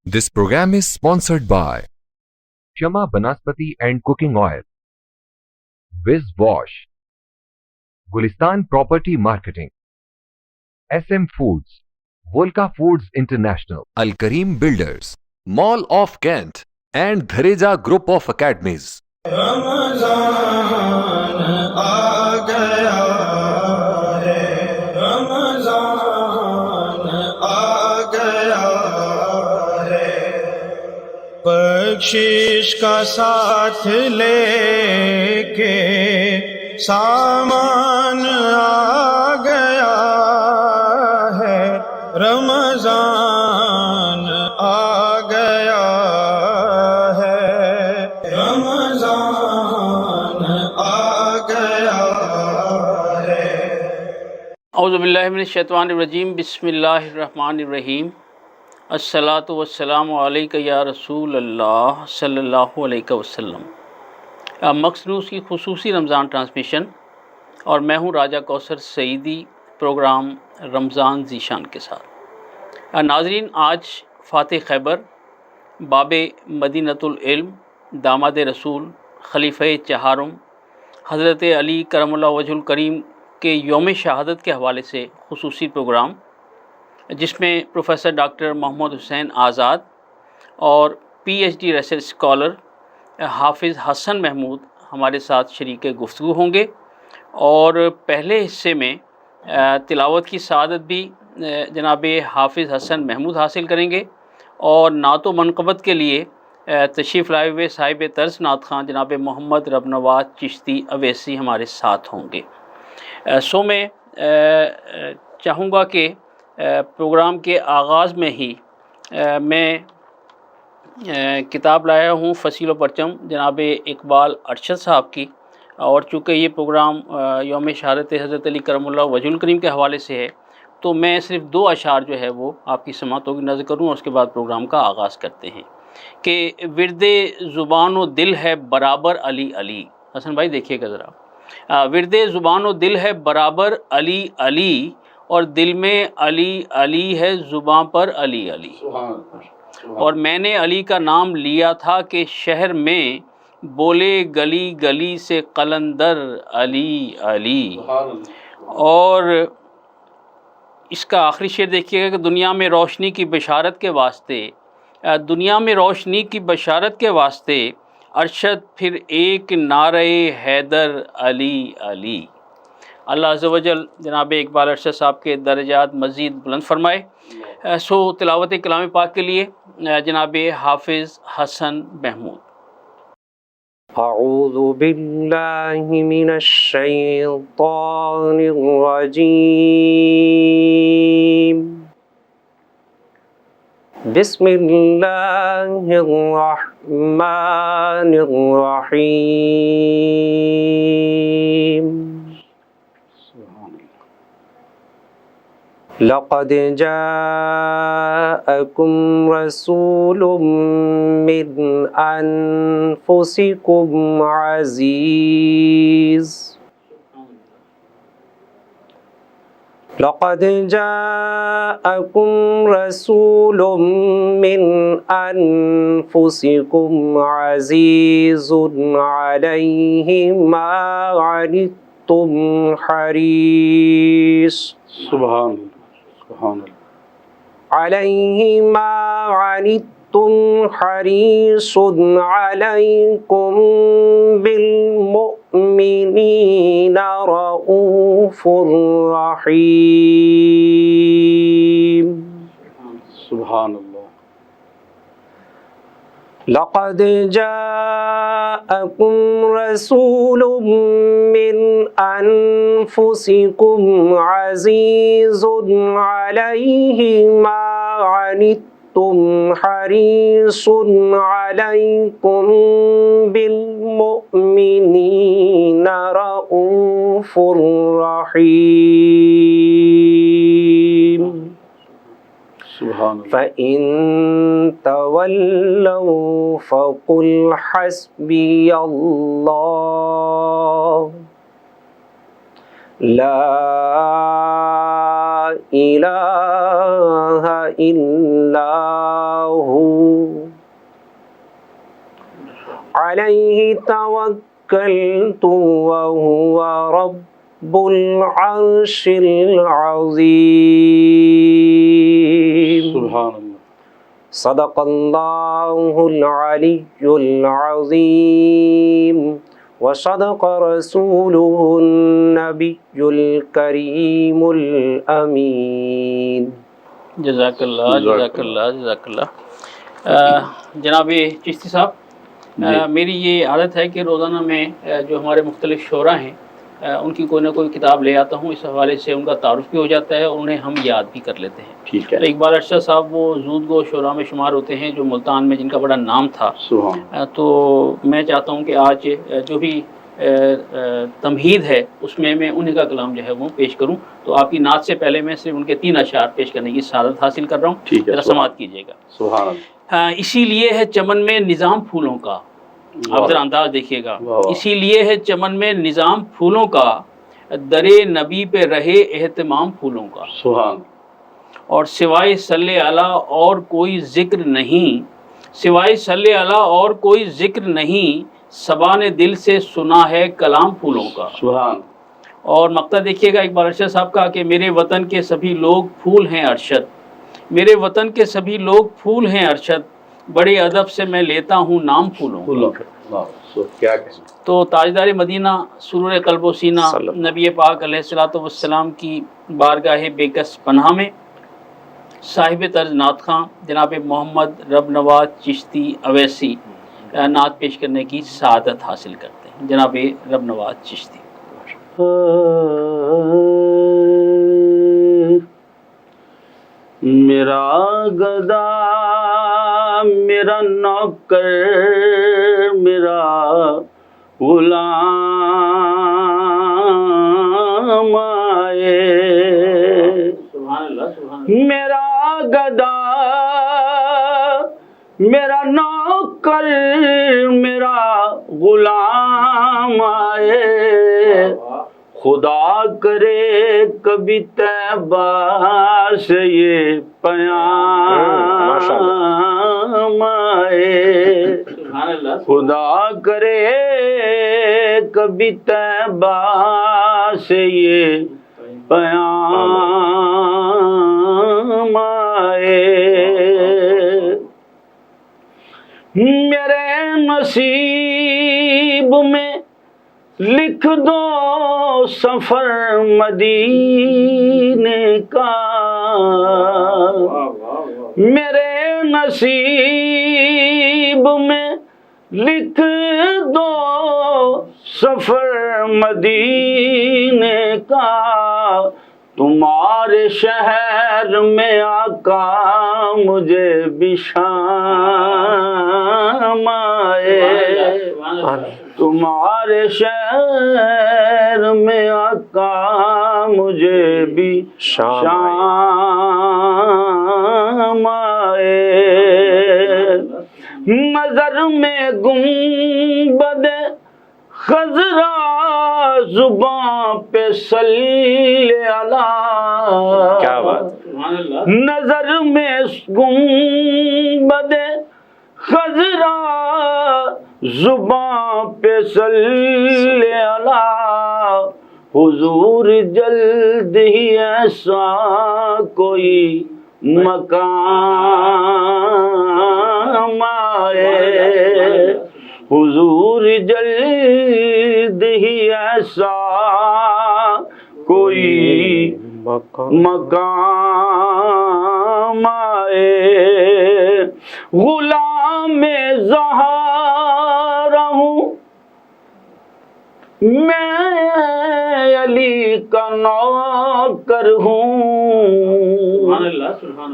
This program is sponsored by Shama Banaspati and Cooking Oil, Wiz Wash, Gulistan Property Marketing, SM Foods, Volca Foods International, Al Kareem Builders, Mall of Kent, and Dhareja Group of Academies. رمضان آ گیا ہے، رمضان آ گیا ہے، بخشش کا ساتھ لے کے سامان آ گیا ہے، رمضان آ گیا ہے، رمضان آ گیا ہے۔ اعوذ باللہ من الشیطان الرجیم، بسم اللہ الرحمن الرحیم۔ الصلاۃ والسلام علیک یا رسول اللہ صلی اللہ علیہ وسلم۔ مکس نیوز کی خصوصی رمضان ٹرانسمیشن، اور میں ہوں راجہ کوثر سعیدی، پروگرام رمضان ذیشان کے ساتھ۔ ناظرین، آج فاتح خیبر، باب مدینۃ العلم، داماد رسول، خلیفہ چہارم حضرت علی کرم اللہ وجہ الکریم کے یوم شہادت کے حوالے سے خصوصی پروگرام، جس میں پروفیسر ڈاکٹر محمد حسین آزاد اور P H D research scholar Hafiz Hasan Mahmood ہمارے ساتھ شریک گفتگو ہوں گے، اور پہلے حصے میں تلاوت کی سعادت بھی جناب حافظ حسن محمود حاصل کریں گے، اور نعت و منقبت کے لیے تشریف لائے ہوئے صاحب طرز نعت خواں جناب محمد ربنواز چشتی اویسی ہمارے ساتھ ہوں گے۔ سو میں چاہوں گا کہ پروگرام کے آغاز میں ہی میں کتاب لایا ہوں فصیل و پرچم جناب اقبال ارشد صاحب کی، اور چونکہ یہ پروگرام یوم شہادت حضرت علی کرم اللہ وجہ الکریم کے حوالے سے ہے، تو میں صرف دو اشعار جو ہے وہ آپ کی سماعتوں کی نظر کروں، اور اس کے بعد پروگرام کا آغاز کرتے ہیں کہ ورد زبان و دل ہے برابر علی علی۔ حسن بھائی دیکھیے گا ذرا، ورد زبان و دل ہے برابر علی علی، اور دل میں علی علی ہے، زباں پر علی علی۔ اور میں نے علی کا نام لیا تھا کہ شہر میں بولے گلی گلی سے قلندر علی علی۔ اور اس کا آخری شعر دیکھیے گا کہ دنیا میں روشنی کی بشارت کے واسطے، دنیا میں روشنی کی بشارت کے واسطے ارشد پھر ایک نعرہ حیدر علی علی۔ اللہ عز و جل جناب اقبال ارشد صاحب کے درجات مزید بلند فرمائے۔ سو تلاوت کلام پاک کے لیے جناب حافظ حسن محمود۔ اعوذ باللہ من الشیطان الرجیم، بسم اللہ الرحمن الرحیم۔ لقد جاءكم رسول من أنفسكم عزيز، لقد جاءكم رسول من أنفسكم عزيز عليه ما عنتم حريص، سبحان اللہ، سبحان اللہ، عليه ما عنتم حريص عليكم بالمؤمنين رؤوف رحيم۔ سبحان اللہ۔ لقد جاءكم رسول من أنفسكم عزيز عليه ما عنتم حريص عليكم بالمؤمنين رؤوف رحيم۔ سبحان اللہ۔ فَإِن تَوَلَّوْا فَقُلْ حَسْبِيَ اللَّهُ لَا إله إلا هو عليه توكلت وهو رب العرش العظيم سبحان اللہ. صدق الله العلي العظيم وصدق رسوله النبي الكريم الأمين. جزاک اللہ جزاک اللہ جزاک اللہ. جناب چشتی صاحب، میری یہ عادت ہے کہ روزانہ میں جو ہمارے مختلف شعراء ہیں ان کی کوئی نہ کوئی کتاب لے آتا ہوں. اس حوالے سے ان کا تعارف بھی ہو جاتا ہے اور انہیں ہم یاد بھی کر لیتے ہیں. ٹھیک ہے. تو اقبال ارشد صاحب وہ زودگو شعراء میں شمار ہوتے ہیں جو ملتان میں جن کا بڑا نام تھا. سبحان. تو میں چاہتا ہوں کہ آج جو بھی تمہید ہے اس میں انہیں کا کلام جو ہے وہ پیش کروں. تو آپ کی نعت سے پہلے میں صرف ان کے 3 اشعار پیش کرنے کی سعادت حاصل کر رہا ہوں. ٹھیک ہے. ذرا سماعت کیجیے گا. سبحان اللہ. اسی لیے ہے چمن میں نظام پھولوں کا. آپ ذرا انداز دیکھیے گا. اسی لیے ہے چمن میں نظام پھولوں کا، درے نبی پہ رہے اہتمام پھولوں کا. سبحان. اور سوائے صلی اللہ اور کوئی ذکر نہیں، سوائے صلی اللہ اور کوئی ذکر نہیں، صبا نے دل سے سنا ہے کلام پھولوں کا. سبحان. اور مقطع دیکھیے گا اقبال ارشد صاحب کا کہ میرے وطن کے سبھی لوگ پھول ہیں ارشد، میرے وطن کے سبھی لوگ پھول ہیں ارشد، بڑے ادب سے میں لیتا ہوں نام پھولوں کا. کیا کہیں. تو تاجدار مدینہ سرور قلب و سینہ نبی پاک علیہ الصلوۃ والسلام کی بارگاہ بےکس پناہ میں صاحب طرز نعت خواں جناب محمد رب نواز چشتی اویسی نعت پیش کرنے کی سعادت حاصل کرتے ہیں. جناب رب نواز چشتی. میرا گدا میرا نوکر میرا غلام آئے. سبحان اللہ سبحان اللہ. میرا گدا میرا نوکر میرا غلام آئے، خدا کرے کبھی طیبہ سے یہ پیام آئے. خدا کرے کبھی طیبہ سے یہ پیام آئے. میرے نصیب میں لکھ دو سفر مدینے کا، میرے نصیب میں لکھ دو سفر مدینے کا، تمہارے شہر میں آقا مجھے بھی شام آئے. تمہارے شہر میں آقا مجھے بھی شام آئے. نظر میں گنبد خضرا زباں پہ صلی اللہ. کیا بات. نظر میں گنبد خضرا زباں پہ صلی اللہ، حضور جلد ہی ایسا کوئی مقام آئے، حضور جلد ہی ایسا کوئی مقام آئے. غلام زہرا ہوں میں، علی کا نوکر ہوں.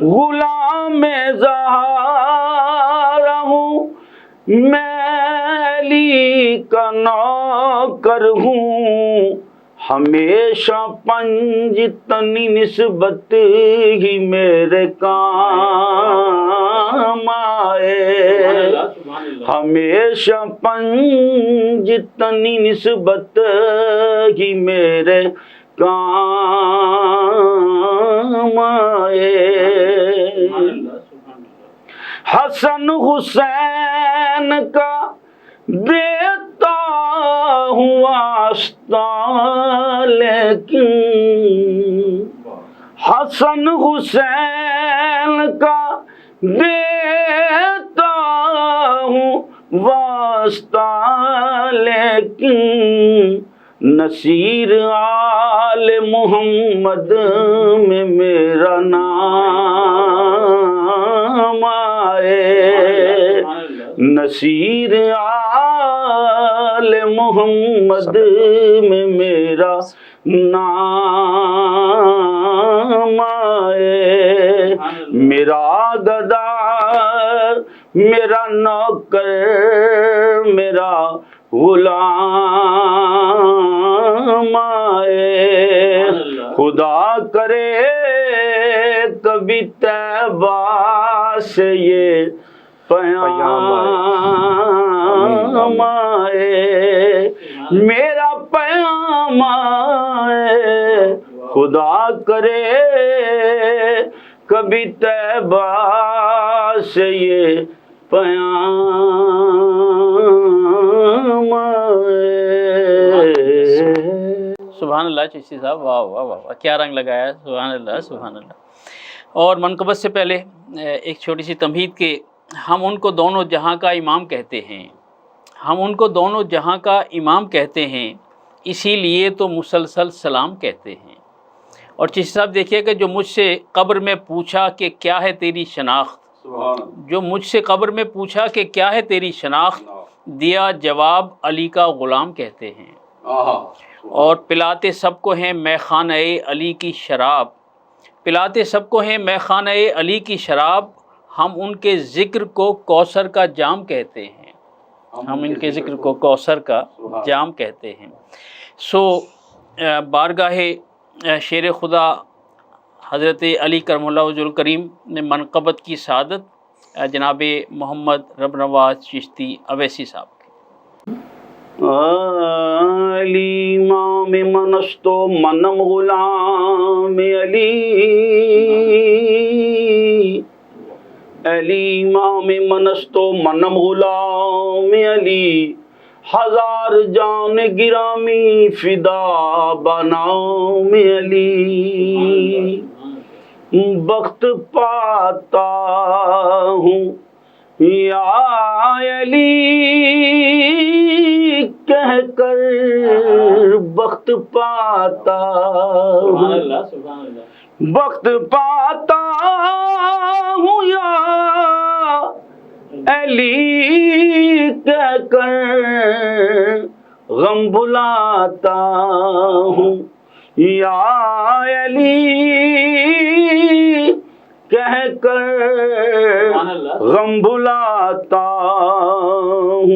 غلام زہرا ہوں میں، علی کا نوکر ہوں. ہمیشہ پنج تنی نسبت ہی میرے کام آئے، ہمیشہ پنج تنی نسبت ہی میرے کام حسن حسین کا دیتا ہوں واسطہ لیکن حسن حسین کا دیتا ہوں واسطہ لیکن نصیر آل محمد میں میرا نام آئے، نصیر آل محمد میں میرا نام آئے، میرا گدا میرا نوکر میرا غلام آئے، خدا کرے کبھی طیبہ سے یہ پیام آئے، میرا پیام آئے، خدا کرے کبھی طیبہ سے یہ پیام آئے۔ سبحان اللہ چشتی صاحب، واہ واہ واہ واہ، کیا رنگ لگایا ہے، سبحان اللہ سبحان اللہ۔ اور منقبت سے پہلے ایک چھوٹی سی تمہید کہ ہم ان کو دونوں جہاں کا امام کہتے ہیں، ہم ان کو دونوں جہاں کا امام کہتے ہیں، اسی لیے تو مسلسل سلام کہتے ہیں۔ اور چشتی صاحب دیکھیے کہ جو مجھ سے قبر میں پوچھا کہ کیا ہے تیری شناخت، جو مجھ سے قبر میں پوچھا کہ کیا ہے تیری شناخت، دیا جواب علی کا غلام کہتے ہیں۔ اور پلاتے سب کو ہیں میں خانہ علی کی شراب، پلاتے سب کو ہیں میں خانہ علی کی شراب، ہم ان کے ذکر کو کوثر کا جام کہتے ہیں، ہم ان کے ذکر کو کوثر کا جام کہتے ہیں۔ سو بارگاہ شیر خدا حضرت علی کرم اللہ وجہ الکریم نے منقبت کی سعادت جناب محمد رب نواز چشتی اویسی صاحب کی۔ علی امام منستو منم غلام علی، علی امام منستو منم غلام علی، ہزار جان گرامی فدا بنام علی، بخت پاتا ہوں یا علی کہہ کر، بخت پاتا ہوں، بخت پاتا ہوں یا علی کہہ کر، غم بھلاتا ہوں یا علی کہہ کر، غم بھلاتا ہوں،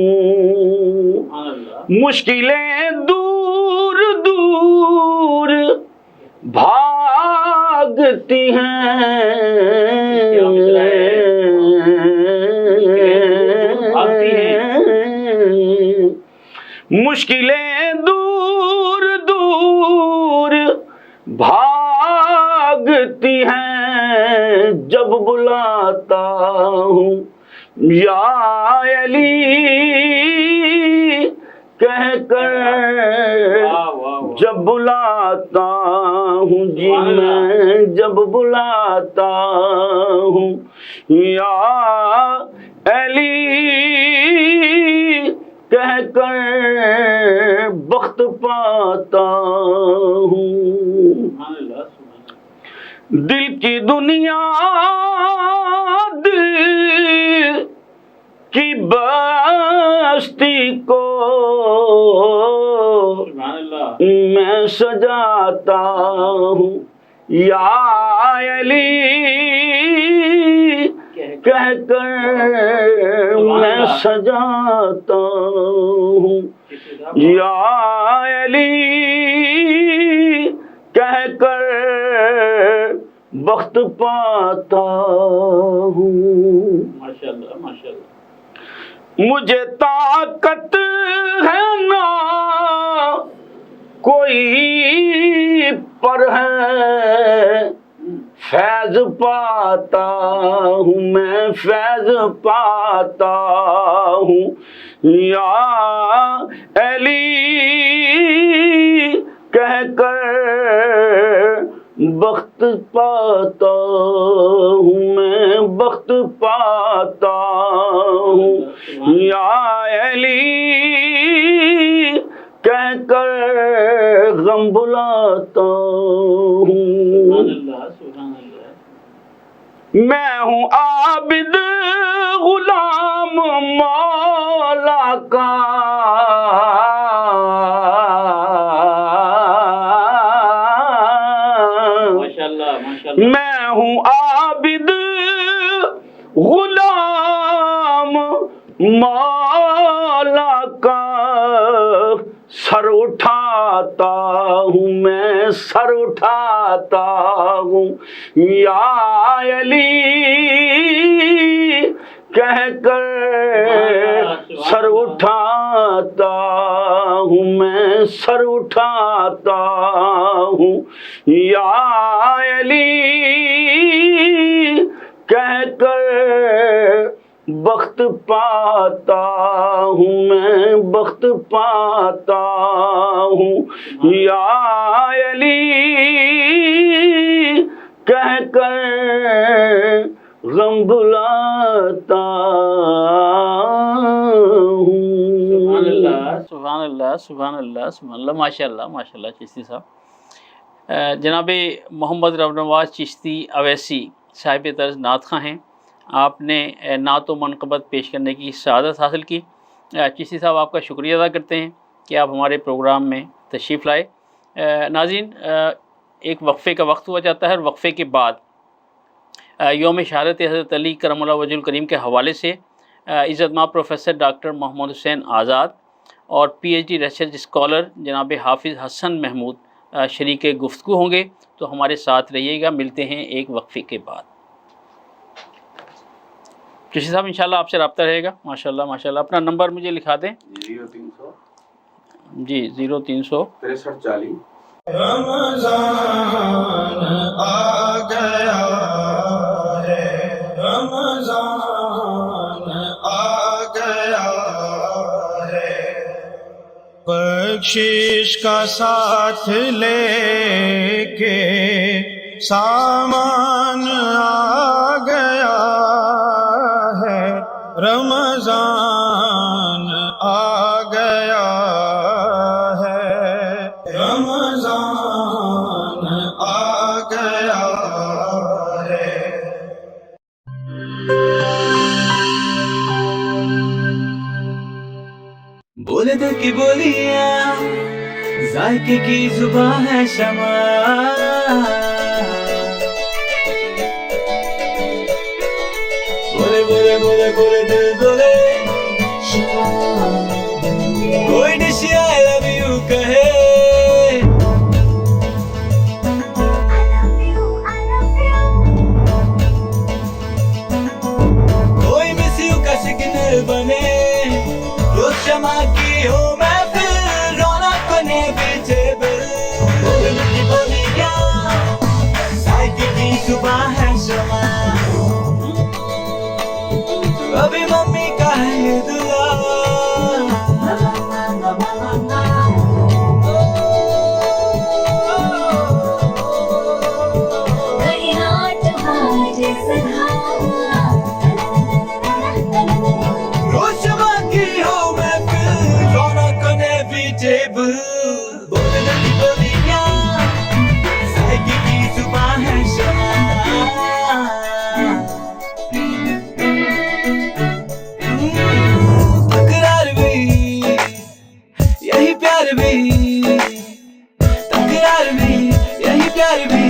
مشکلیں دور دور بھاگتی ہیں، مشکلیں دور دور بھاگتی ہیں، جب بلاتا ہوں یا علی کہہ کر، جب بلاتا ہوں جی میں، جب بلاتا ہوں یا علی کہہ کر، بخت پاتا ہوں، دل کی دنیا دل کی بستی کو میں سجاتا ہوں یا علی کہہ کر، میں سجاتا ہوں یا علی کہہ کر، بخت پاتا ہوں۔ ماشاءاللہ ماشاءاللہ۔ مجھے طاقت ہے نہ کوئی پر ہے فیض پاتا ہوں میں فیض پاتا ہوں یا علی کہہ کر بخت پاتا ہوں میں بخت پاتا ہوں یا علی کہہ کر غم بلاتا ہوں میں ہوں عابد غلام مولا کا میں ہوں عابد غلام مولا کا سر اٹھاتا ہوں میں سر اٹھاتا ہوں یا علی کہہ کر سر اٹھاتا ہوں میں سر اٹھاتا ہوں یا علی کہہ کر بخت پاتا ہوں میں بخت پاتا ہوں یا علی کہہ کر غم بلاتا ہوں. سبحان اللہ سبحان اللہ سبحان اللہ. ماشاء اللہ چشتی صاحب. جناب محمد رب نواز چشتی اویسی صاحب طرز نعت خواں ہیں. آپ نے نعت و منقبت پیش کرنے کی سعادت حاصل کی. چشتی صاحب آپ کا شکریہ ادا کرتے ہیں کہ آپ ہمارے پروگرام میں تشریف لائے. ناظرین ایک وقفے کا وقت ہوا جاتا ہے اور وقفے کے بعد یوم شہادت حضرت علی کرم اللہ وجہ الکریم کے حوالے سے عزت مآب پروفیسر ڈاکٹر محمد حسین آزاد اور P H D research scholar جناب حافظ حسن محمود شریک گفتگو ہوں گے. تو ہمارے ساتھ رہیے گا. ملتے ہیں ایک وقفے کے بعد. چشتی صاحب انشاءاللہ آپ سے رابطہ رہے گا. ماشاءاللہ ماشاءاللہ. اپنا نمبر مجھے لکھا دیں. 0300 جی 0300 6340. رمضان آ گیا ہے رمضان آ گیا ہے بخشش کا ساتھ لے کے سامان آ گیا ہے رمضان آ گیا ہے رمضان آ گیا ہے. بولے دل کی بولیاں ذائقے کی زباں ہے شمع بولے بولے بولے بولے دل بولے کوئی ڈش آئی لو یو کہے کوئی مس یو کا سگنل بنے روز شمع کی ہو محفل رونق بنے ویجیبل بولے دل کی بولیاں ذائقے کی زباں ہے شمع ابھی ممی کا ہے یہ دعا روز شمع کی ہو محفل رونق بنے ویجیبل بولے دل کی بولیاں ذائقے کی زباں ہے شمع تکرار بھی یہی پیار بھی تکرار بھی یہی پیار بھی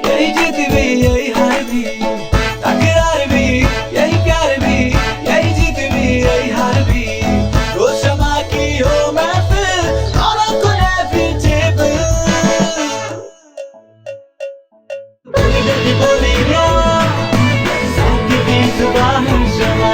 یہی جیت بھی یہی ہار بھی تکرار بھی یہی پیار بھی یہی جیت بھی یہی ہار بھی روز شمع کی ہو محفل رونق بنے ویجیبل بولے دل کی بولیاں ذائقے کی زباں ہے شمع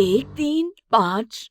1, 3, 5,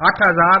8000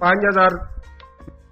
5000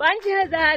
5000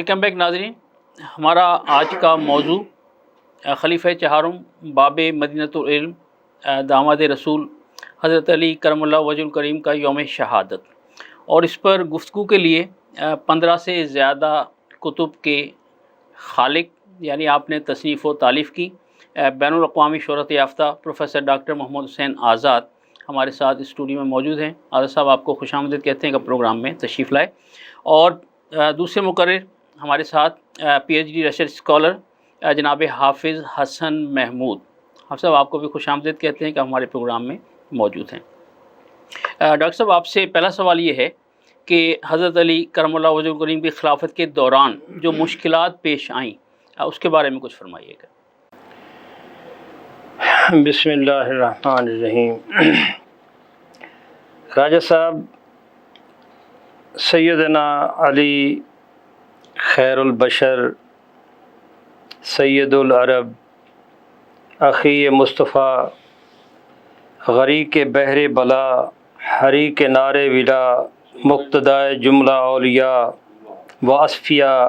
ویلکم بیک ناظرین. ہمارا آج کا موضوع خلیفہ چہارم باب مدینۃ العلم داماد رسول حضرت علی کرم اللہ وجہ الکریم کا یوم شہادت، اور اس پر گفتگو کے لیے 15 سے زیادہ کتب کے خالق یعنی آپ نے تصنیف و تالیف کی بین الاقوامی شہرت یافتہ پروفیسر ڈاکٹر محمد حسین آزاد ہمارے ساتھ اسٹوڈیو میں موجود ہیں. آزاد صاحب آپ کو خوش آمدید کہتے ہیں کہ پروگرام میں تشریف لائے. اور دوسرے مقرر ہمارے ساتھ P H D research scholar جناب حافظ حسن محمود. حافظ صاحب آپ کو بھی خوش آمدید کہتے ہیں کہ ہمارے پروگرام میں موجود ہیں. ڈاکٹر صاحب آپ سے پہلا سوال یہ ہے کہ حضرت علی کرم اللہ وجہ الکریم کی خلافت کے دوران جو مشکلات پیش آئیں اس کے بارے میں کچھ فرمائیے گا. بسم اللہ الرحمن الرحیم. راجہ صاحب، سیدنا علی خیر البشر سید العرب اخی مصطفیٰ غریق بحر بلا حریق نار ولا مقتدائے جملہ اولیاء و اصفیاء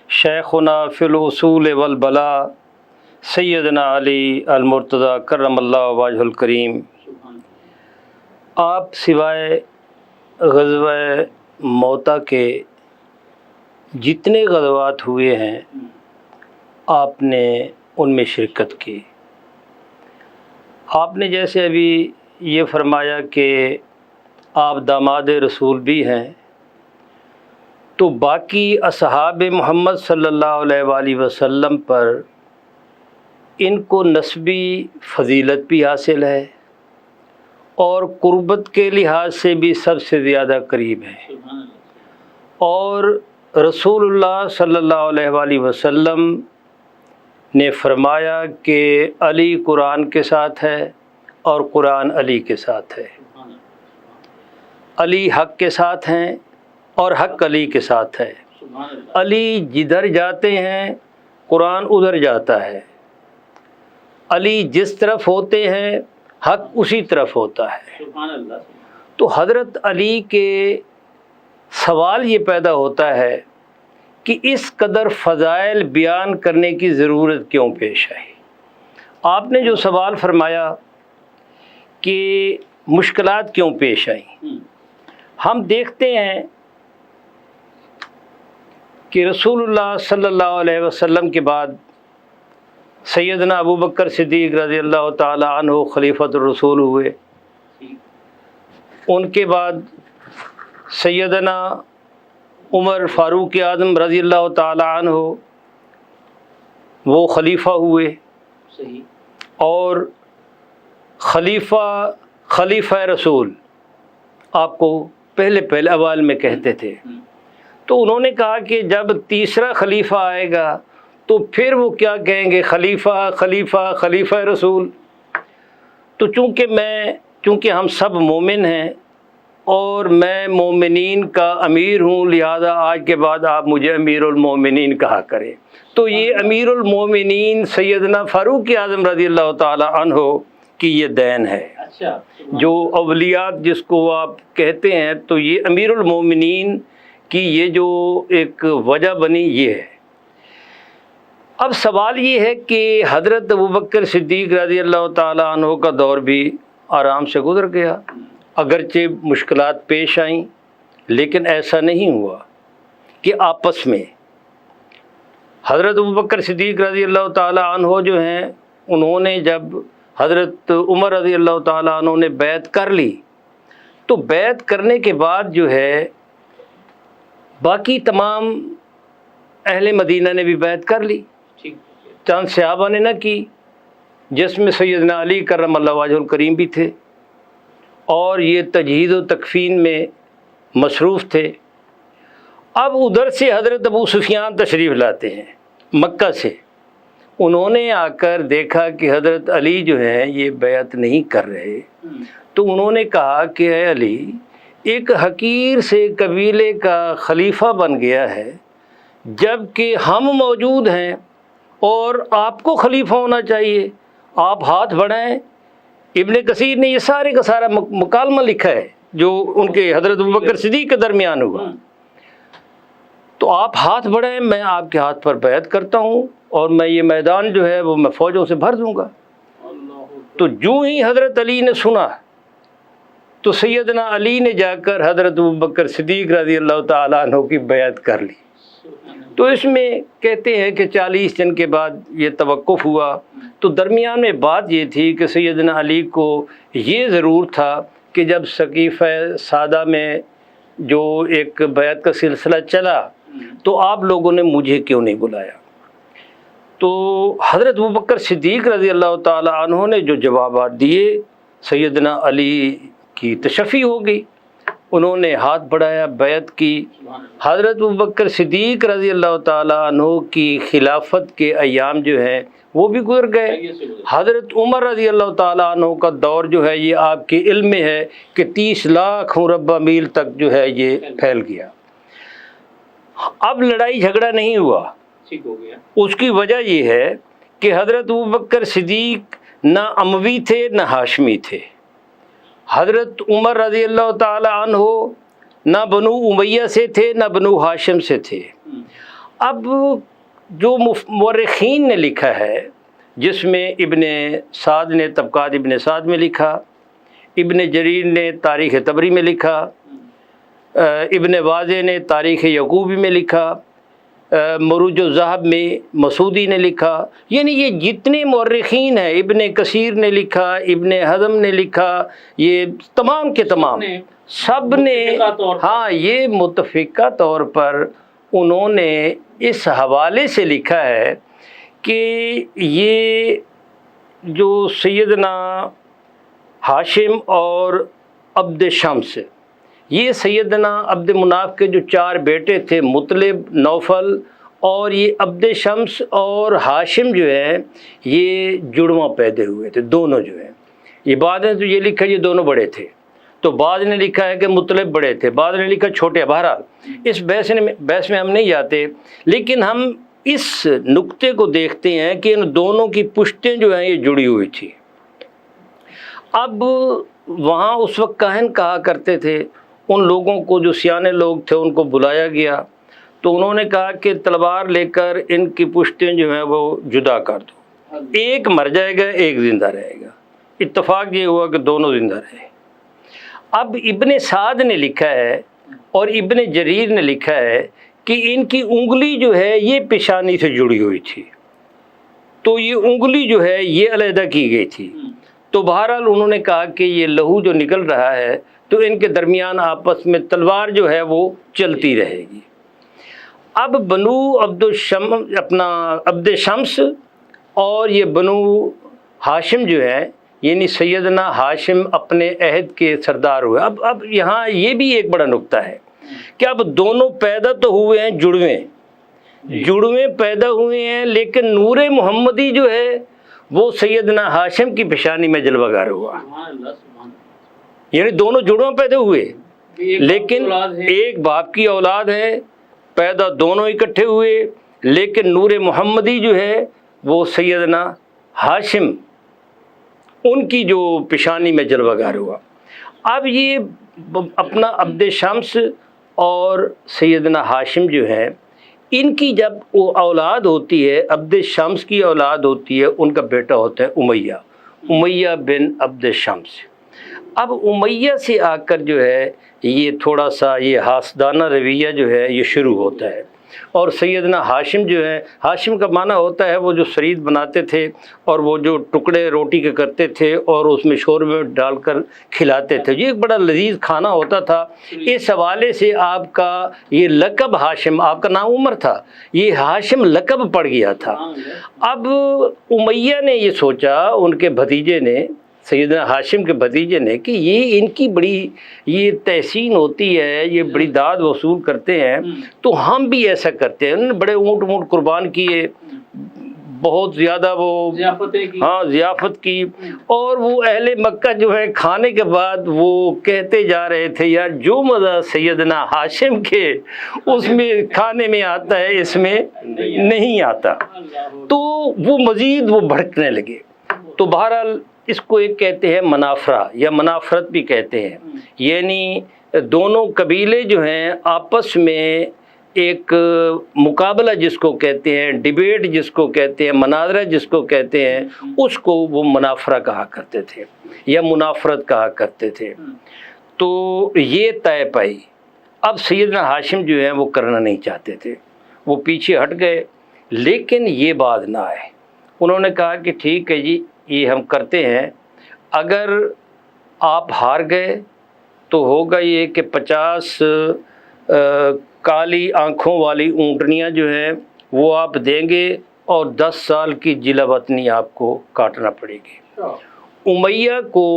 شیخنا فی الاصول والبلا سیدنا علی المرتضیٰ کرم اللہ وجہ الکریم. آپ سوائے غزوہ موتا کے جتنے غزوات ہوئے ہیں آپ نے ان میں شرکت کی. آپ نے جیسے ابھی یہ فرمایا کہ آپ داماد رسول بھی ہیں، تو باقی اصحاب محمد صلی اللہ علیہ وآلہ وسلم پر ان کو نسبی فضیلت بھی حاصل ہے اور قربت کے لحاظ سے بھی سب سے زیادہ قریب ہے. اور رسول اللہ صلی اللہ علیہ وآلہ وسلم نے فرمایا کہ علی قرآن کے ساتھ ہے اور قرآن علی کے ساتھ ہے. علی حق کے ساتھ ہیں اور حق علی کے ساتھ ہے. علی جدھر جاتے ہیں قرآن ادھر جاتا ہے. علی جس طرف ہوتے ہیں حق اسی طرف ہوتا ہے. تو حضرت علی کے سوال یہ پیدا ہوتا ہے کہ اس قدر فضائل بیان کرنے کی ضرورت کیوں پیش آئی. آپ نے جو سوال فرمایا کہ مشکلات کیوں پیش آئیں، ہم دیکھتے ہیں کہ رسول اللہ صلی اللہ علیہ وسلم کے بعد سیدنا ابو بکر صدیق رضی اللہ تعالی عنہ خلیفۃ الرسول ہوئے. ان کے بعد سیدنا عمر فاروق اعظم رضی اللہ تعالی عنہ وہ خلیفہ ہوئے، اور خلیفہ رسول آپ کو پہلے اوائل میں کہتے تھے. تو انہوں نے کہا کہ جب تیسرا خلیفہ آئے گا تو پھر وہ کیا کہیں گے، خلیفہ رسول. تو چونکہ ہم سب مومن ہیں اور میں مومنین کا امیر ہوں، لہذا آج کے بعد آپ مجھے امیر المومنین کہا کریں. تو یہ امیر المومنین سیدنا فاروق اعظم رضی اللہ تعالی عنہ کی یہ دین ہے. جو اولیات جس کو آپ کہتے ہیں، تو یہ امیر المومنین کی یہ جو ایک وجہ بنی یہ ہے. اب سوال یہ ہے کہ حضرت ابوبکر صدیق رضی اللہ تعالیٰ عنہ کا دور بھی آرام سے گزر گیا، اگرچہ مشکلات پیش آئیں، لیکن ایسا نہیں ہوا کہ آپس میں حضرت ابوبکر صدیق رضی اللہ تعالیٰ عنہ جو ہیں انہوں نے جب حضرت عمر رضی اللہ تعالیٰ عنہ نے بیعت کر لی، تو بیعت کرنے کے بعد جو ہے باقی تمام اہل مدینہ نے بھی بیعت کر لی. چند صحابہ نے نہ کی، جس میں سیدنا علی کرم اللہ وجہ الکریم بھی تھے، اور یہ تجہیز و تکفین میں مصروف تھے. اب ادھر سے حضرت ابو سفیان تشریف لاتے ہیں مکہ سے. انہوں نے آ کر دیکھا کہ حضرت علی جو ہیں یہ بیعت نہیں کر رہے، تو انہوں نے کہا کہ اے علی، ایک حقیر سے قبیلے کا خلیفہ بن گیا ہے، جب کہ ہم موجود ہیں اور آپ کو خلیفہ ہونا چاہیے، آپ ہاتھ بڑھائیں. ابن کثیر نے یہ سارے کا سارا مکالمہ لکھا ہے جو ان کے حضرت ابوبکر صدیق کے درمیان ہوا. تو آپ ہاتھ بڑھائیں، میں آپ کے ہاتھ پر بیعت کرتا ہوں اور میں یہ میدان جو ہے وہ میں فوجوں سے بھر دوں گا۔ تو جو ہی حضرت علی نے سنا تو سیدنا علی نے جا کر حضرت ابوبکر صدیق رضی اللہ تعالیٰ عنہ کی بیعت کر لی۔ تو اس میں کہتے ہیں کہ 40 دن کے بعد یہ توقف ہوا۔ تو درمیان میں بات یہ تھی کہ سیدنا علی کو یہ ضرور تھا کہ جب سقیفہ سادہ میں جو ایک بیعت کا سلسلہ چلا تو آپ لوگوں نے مجھے کیوں نہیں بلایا؟ تو حضرت ابوبکر صدیق رضی اللہ تعالیٰ عنہ نے جو جوابات دیے، سیدنا علی کی تشفی ہو گئی، انہوں نے ہاتھ بڑھایا، بیعت کی۔ حضرت ابوبکر صدیق رضی اللہ تعالیٰ عنہ کی خلافت کے ایام جو ہیں وہ بھی گزر گئے۔ حضرت عمر رضی اللہ تعالیٰ عنہ کا دور جو ہے یہ آپ کے علم میں ہے کہ 30 لاکھ مربع میل تک جو ہے یہ پھیل گیا۔ اب لڑائی جھگڑا نہیں ہوا، اس کی وجہ یہ ہے کہ حضرت ابوبکر صدیق نہ اموی تھے نہ ہاشمی تھے، حضرت عمر رضی اللہ تعالی عنہ نہ بنو امیہ سے تھے نہ بنو ہاشم سے تھے۔ اب جو مورخین نے لکھا ہے، جس میں ابن سعد نے طبقات ابن سعد میں لکھا، ابن جریر نے تاریخ طبری میں لکھا، ابن واضح نے تاریخ یعقوبی میں لکھا، مروج الذہب میں مسعودی نے لکھا، یعنی یہ جتنے مورخین ہیں، ابن کثیر نے لکھا، ابن حزم نے لکھا، یہ تمام کے تمام سب نے ہاں یہ متفقہ طور پر انہوں نے اس حوالے سے لکھا ہے کہ یہ جو سیدنا ہاشم اور عبد شمس، یہ سیدنا عبد مناف کے جو 4 بیٹے تھے، مطلب، نوفل اور یہ عبد شمس اور ہاشم جو ہے یہ جڑواں پیدا ہوئے تھے، دونوں جو ہیں۔ یہ بعد نے تو یہ لکھا یہ دونوں بڑے تھے، تو بعض نے لکھا ہے کہ مطلب بڑے تھے، بعض نے لکھا چھوٹے۔ بہرحال اس بحث میں ہم نہیں جاتے، لیکن ہم اس نقطے کو دیکھتے ہیں کہ ان دونوں کی پشتیں جو ہیں یہ جڑی ہوئی تھی۔ اب وہاں اس وقت کاہن کہا کرتے تھے، ان لوگوں کو جو سیانے لوگ تھے ان کو بلایا گیا، تو انہوں نے کہا کہ تلوار لے کر ان کی پشتیں جو ہیں وہ جدا کر دو، ایک مر جائے گا ایک زندہ رہے گا۔ اتفاق یہ ہوا کہ دونوں زندہ رہے۔ اب ابن سعد نے لکھا ہے اور ابن جریر نے لکھا ہے کہ ان کی انگلی جو ہے یہ پیشانی سے جڑی ہوئی تھی، تو یہ انگلی جو ہے یہ علیحدہ کی گئی تھی۔ تو بہرحال انہوں نے کہا کہ یہ لہو جو نکل رہا ہے تو ان کے درمیان آپس میں تلوار جو ہے وہ چلتی رہے گی۔ اب بنو عبد شمس اور یہ بنو ہاشم جو ہے، یعنی سیدنا ہاشم اپنے عہد کے سردار ہوئے۔ اب یہاں یہ بھی ایک بڑا نقطہ ہے کہ اب دونوں پیدا تو ہوئے ہیں جڑویں پیدا ہوئے ہیں، لیکن نور محمدی جو ہے وہ سیدنا ہاشم کی پیشانی میں جلوہ گر ہوا، یعنی دونوں جڑواں پیدا ہوئے لیکن ایک باپ کی اولاد ہے، پیدا دونوں اکٹھے ہوئے، لیکن نور محمدی جو ہے وہ سیدنا ہاشم ان کی جو پیشانی میں جلوہ گر ہوا۔ اب یہ اپنا عبد شمس اور سیدنا ہاشم جو ہیں، ان کی جب وہ اولاد ہوتی ہے، عبد شمس کی اولاد ہوتی ہے، ان کا بیٹا ہوتا ہے امیہ بن عبد شمس۔ اب امیہ سے آ کر جو ہے یہ تھوڑا سا یہ حاسدانہ رویہ جو ہے یہ شروع ہوتا ہے، اور سیدنا ہاشم جو ہے، ہاشم کا معنی ہوتا ہے وہ جو سرید بناتے تھے اور وہ جو ٹکڑے روٹی کے کرتے تھے اور اس میں شوربے میں ڈال کر کھلاتے تھے، یہ ایک بڑا لذیذ کھانا ہوتا تھا۔ اس حوالے سے آپ کا یہ لقب ہاشم، آپ کا نام عمر تھا، یہ ہاشم لقب پڑ گیا تھا۔ اب امیہ نے یہ سوچا، ان کے بھتیجے نے، سیدنا ہاشم کے بھتیجے نے، کہ یہ ان کی بڑی یہ تحسین ہوتی ہے، یہ بڑی داد وصول کرتے ہیں، تو ہم بھی ایسا کرتے ہیں۔ انہوں نے بڑے اونٹ قربان کیے، بہت زیادہ وہ ضیافت کی، اور وہ اہل مکہ جو ہے کھانے کے بعد وہ کہتے جا رہے تھے یار جو مزہ سیدنا ہاشم کے اس میں کھانے میں آتا ہے اس میں نہیں آتا، تو وہ مزید وہ بھڑکنے لگے۔ تو بہرحال اس کو ایک کہتے ہیں منافرہ یا منافرت بھی کہتے ہیں، یعنی دونوں قبیلے جو ہیں آپس میں ایک مقابلہ جس کو کہتے ہیں، ڈیبیٹ جس کو کہتے ہیں، مناظرہ جس کو کہتے ہیں، اس کو وہ منافرہ کہا کرتے تھے یا منافرت کہا کرتے تھے۔ تو یہ طے پائی۔ اب سیدنا ہاشم جو ہیں وہ کرنا نہیں چاہتے تھے، وہ پیچھے ہٹ گئے، لیکن یہ بات نہ آئے۔ انہوں نے کہا کہ ٹھیک ہے جی، یہ ہم کرتے ہیں، اگر آپ ہار گئے تو ہوگا یہ کہ 50 کالی آنکھوں والی اونٹنیاں جو ہیں وہ آپ دیں گے اور 10 سال کی جلا وطنی آپ کو کاٹنا پڑے گی۔ امیہ کو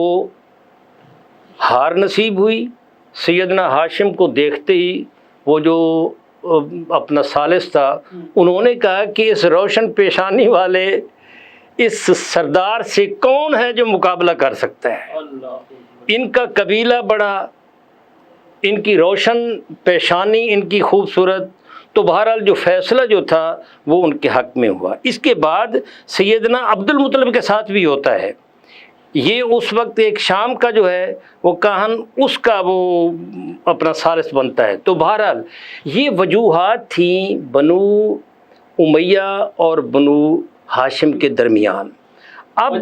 ہار نصیب ہوئی۔ سیدنا ہاشم کو دیکھتے ہی وہ جو اپنا ثالث تھا، انہوں نے کہا کہ اس روشن پیشانی والے اس سردار سے کون ہے جو مقابلہ کر سکتا ہے؟ ان کا قبیلہ بڑا، ان کی روشن پیشانی، ان کی خوبصورت، تو بہرحال جو فیصلہ جو تھا وہ ان کے حق میں ہوا۔ اس کے بعد سیدنا عبد المطلب کے ساتھ بھی ہوتا ہے۔ یہ اس وقت ایک شام کا جو ہے وہ کاہن، اس کا وہ اپنا ثالث بنتا ہے۔ تو بہرحال یہ وجوہات تھیں بنو امیہ اور بنو ہاشم کے درمیان۔ اب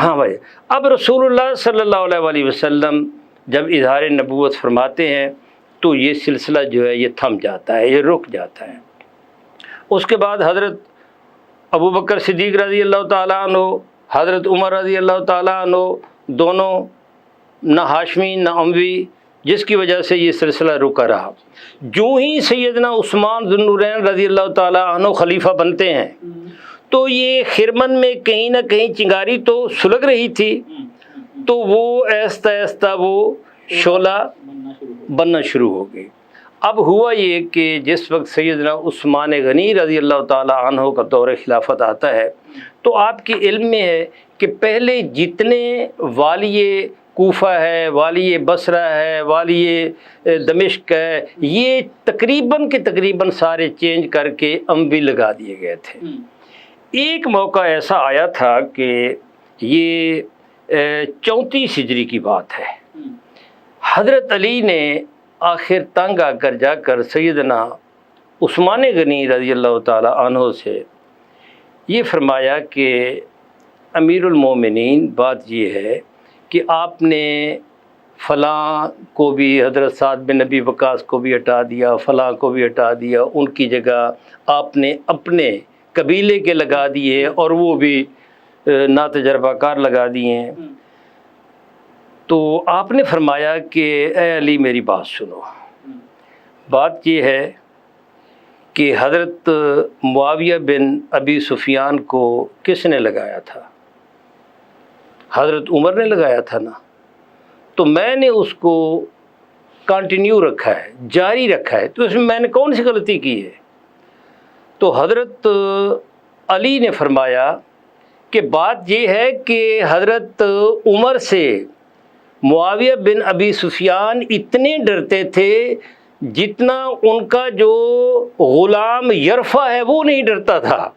ہاں بھائی، اب رسول اللہ صلی اللہ علیہ وسلم جب اظہار نبوت فرماتے ہیں تو یہ سلسلہ جو ہے یہ تھم جاتا ہے، یہ رک جاتا ہے۔ اس کے بعد حضرت ابو بکر صدیق رضی اللہ تعالیٰ عنہ، حضرت عمر رضی اللہ تعالیٰ عنہ، دونوں نہ ہاشمی نہ اموی، جس کی وجہ سے یہ سلسلہ رکا رہا۔ جو ہی سیدنا عثمان ذو النورین رضی اللہ تعالیٰ عنہ خلیفہ بنتے ہیں تو یہ خرمن میں کہیں نہ کہیں چنگاری تو سلگ رہی تھی، تو وہ آہستہ آہستہ وہ شعلہ بننا شروع ہو گئی۔ اب ہوا یہ کہ جس وقت سیدنا عثمان غنی رضی اللہ تعالیٰ عنہ کا دور خلافت آتا ہے تو آپ کے علم میں ہے کہ پہلے جتنے والی کوفہ ہے، والی بصرہ ہے، والی دمشق ہے، یہ تقریباً سارے چینج کر کے اموی لگا دیے گئے تھے۔ ایک موقع ایسا آیا تھا کہ یہ 34 ہجری کی بات ہے، حضرت علی نے آخر تنگ آ کر جا کر سیدنا عثمان غنی رضی اللہ تعالیٰ عنہ سے یہ فرمایا کہ امیر المومنین، بات یہ ہے کہ آپ نے فلاں کو بھی، حضرت سعد بن نبی وقاص کو بھی ہٹا دیا، فلاں کو بھی ہٹا دیا، ان کی جگہ آپ نے اپنے قبیلے کے لگا دیے اور وہ بھی ناتجربہ کار لگا دیے ہیں۔ تو آپ نے فرمایا کہ اے علی میری بات سنو، بات یہ ہے کہ حضرت معاویہ بن ابی سفیان کو کس نے لگایا تھا؟ حضرت عمر نے لگایا تھا نا، تو میں نے اس کو کنٹینیو رکھا ہے، جاری رکھا ہے، تو اس میں نے کون سی غلطی کی ہے؟ تو حضرت علی نے فرمایا کہ بات یہ ہے کہ حضرت عمر سے معاویہ بن ابی سفیان اتنے ڈرتے تھے جتنا ان کا جو غلام یرفع ہے وہ نہیں ڈرتا تھا،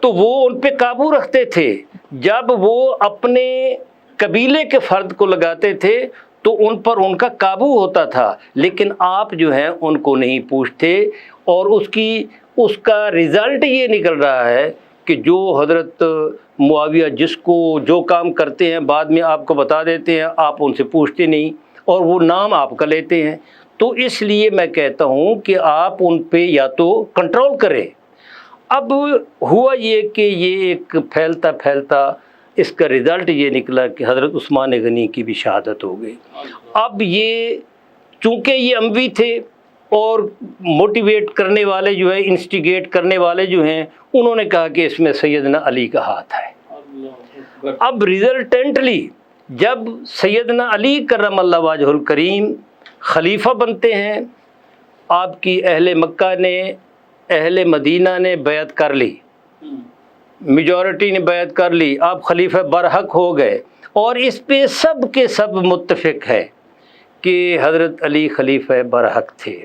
تو وہ ان پہ قابو رکھتے تھے۔ جب وہ اپنے قبیلے کے فرد کو لگاتے تھے تو ان پر ان کا قابو ہوتا تھا، لیکن آپ جو ہیں ان کو نہیں پوچھتے، اور اس کا رزلٹ یہ نکل رہا ہے کہ جو حضرت معاویہ جس کو جو کام کرتے ہیں بعد میں آپ کو بتا دیتے ہیں، آپ ان سے پوچھتے نہیں اور وہ نام آپ کا لیتے ہیں۔ تو اس لیے میں کہتا ہوں کہ آپ ان پہ یا تو کنٹرول کریں۔ اب ہوا یہ کہ یہ ایک پھیلتا پھیلتا اس کا رزلٹ یہ نکلا کہ حضرت عثمان غنی کی بھی شہادت ہو گئی۔ اب یہ چونکہ یہ اموی تھے اور موٹیویٹ کرنے والے جو ہیں، انسٹیگیٹ کرنے والے جو ہیں، انہوں نے کہا کہ اس میں سیدنا علی کا ہاتھ ہے۔ اب ریزلٹنٹلی جب سیدنا علی کرم اللہ وجہ الکریم خلیفہ بنتے ہیں، آپ کی اہل مکہ نے، اہل مدینہ نے بیعت کر لی، میجورٹی نے بیعت کر لی، آپ خلیفہ برحق ہو گئے، اور اس پہ سب کے سب متفق ہے کہ حضرت علی خلیفہ برحق تھے۔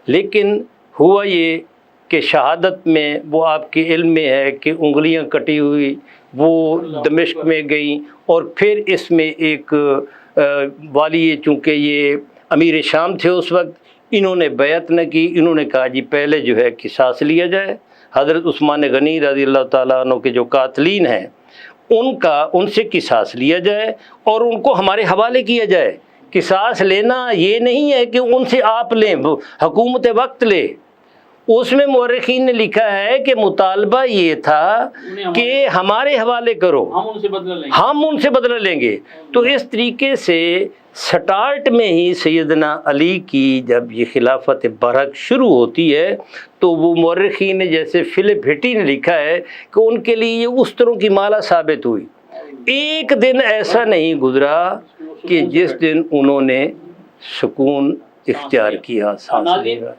لیکن ہوا یہ کہ شہادت میں وہ آپ کے علم میں ہے کہ انگلیاں کٹی ہوئی وہ دمشق میں گئیں، اور پھر اس میں ایک والی، چونکہ یہ امیر شام تھے اس وقت، انہوں نے بیعت نہ کی. انہوں نے کہا جی پہلے جو ہے قصاص لیا جائے. حضرت عثمان غنی رضی اللہ تعالیٰ عنہ کے جو قاتلین ہیں ان سے قصاص لیا جائے اور ان کو ہمارے حوالے کیا جائے. قصاص لینا یہ نہیں ہے کہ ان سے آپ لیں، حکومت وقت لے. اس میں مورخین نے لکھا ہے کہ مطالبہ یہ تھا کہ ہمارے حوالے کرو، ہم ان سے بدلہ لیں گے. تو اس طریقے سے سٹارٹ میں ہی سیدنا علی کی جب یہ خلافت برحق شروع ہوتی ہے تو وہ مورخین نے جیسے فلپ ہٹی نے لکھا ہے کہ ان کے لیے یہ استروں کی مالا ثابت ہوئی. ایک دن ایسا نہیں گزرا کہ جس دن انہوں نے سکون اختیار کیا، سانس لیا.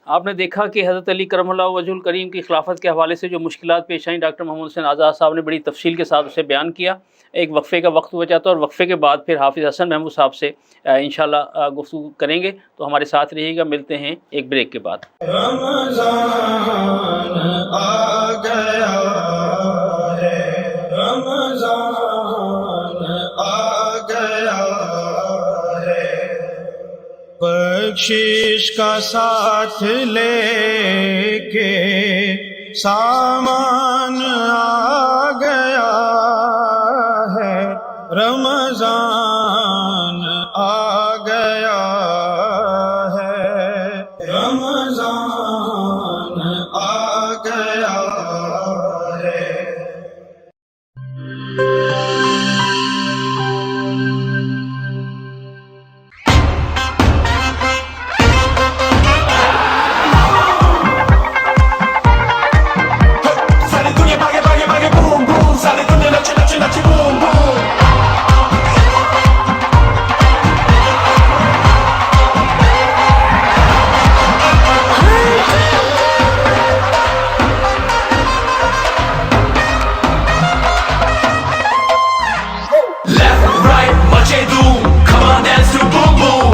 آپ نے دیکھا کہ حضرت علی کرم اللہ وجہ الکریم کی خلافت کے حوالے سے جو مشکلات پیش آئیں ڈاکٹر محمد حسین آزاد صاحب نے بڑی تفصیل کے ساتھ اسے بیان کیا. ایک وقفے کا وقت ہوا جاتا ہے اور وقفے کے بعد پھر حافظ حسن محمود صاحب سے انشاءاللہ گفتگو کریں گے. تو ہمارے ساتھ رہیے گا، ملتے ہیں ایک بریک کے بعد. رمضان آ گیا ہے، رمضان آ گیا ہے، بخشش کا ساتھ لے کے سامان آ گیا ہے، رمضان آ گیا ہے، رمضان آ گیا ہے. Sale dunia bage bage bage boom boom, sale dunia lache lache lache boom boom. Left right mache doom, come on dance to boom boom.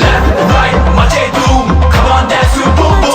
Left right mache doom, come on dance to boom boom.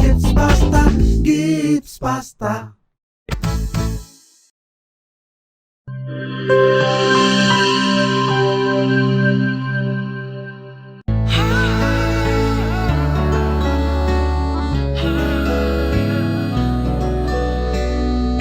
Gibbs pasta, Gibbs pasta.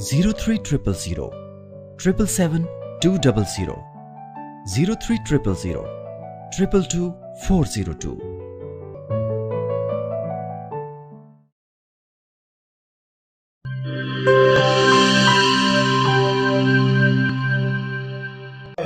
0300 777 200 0300 222 402।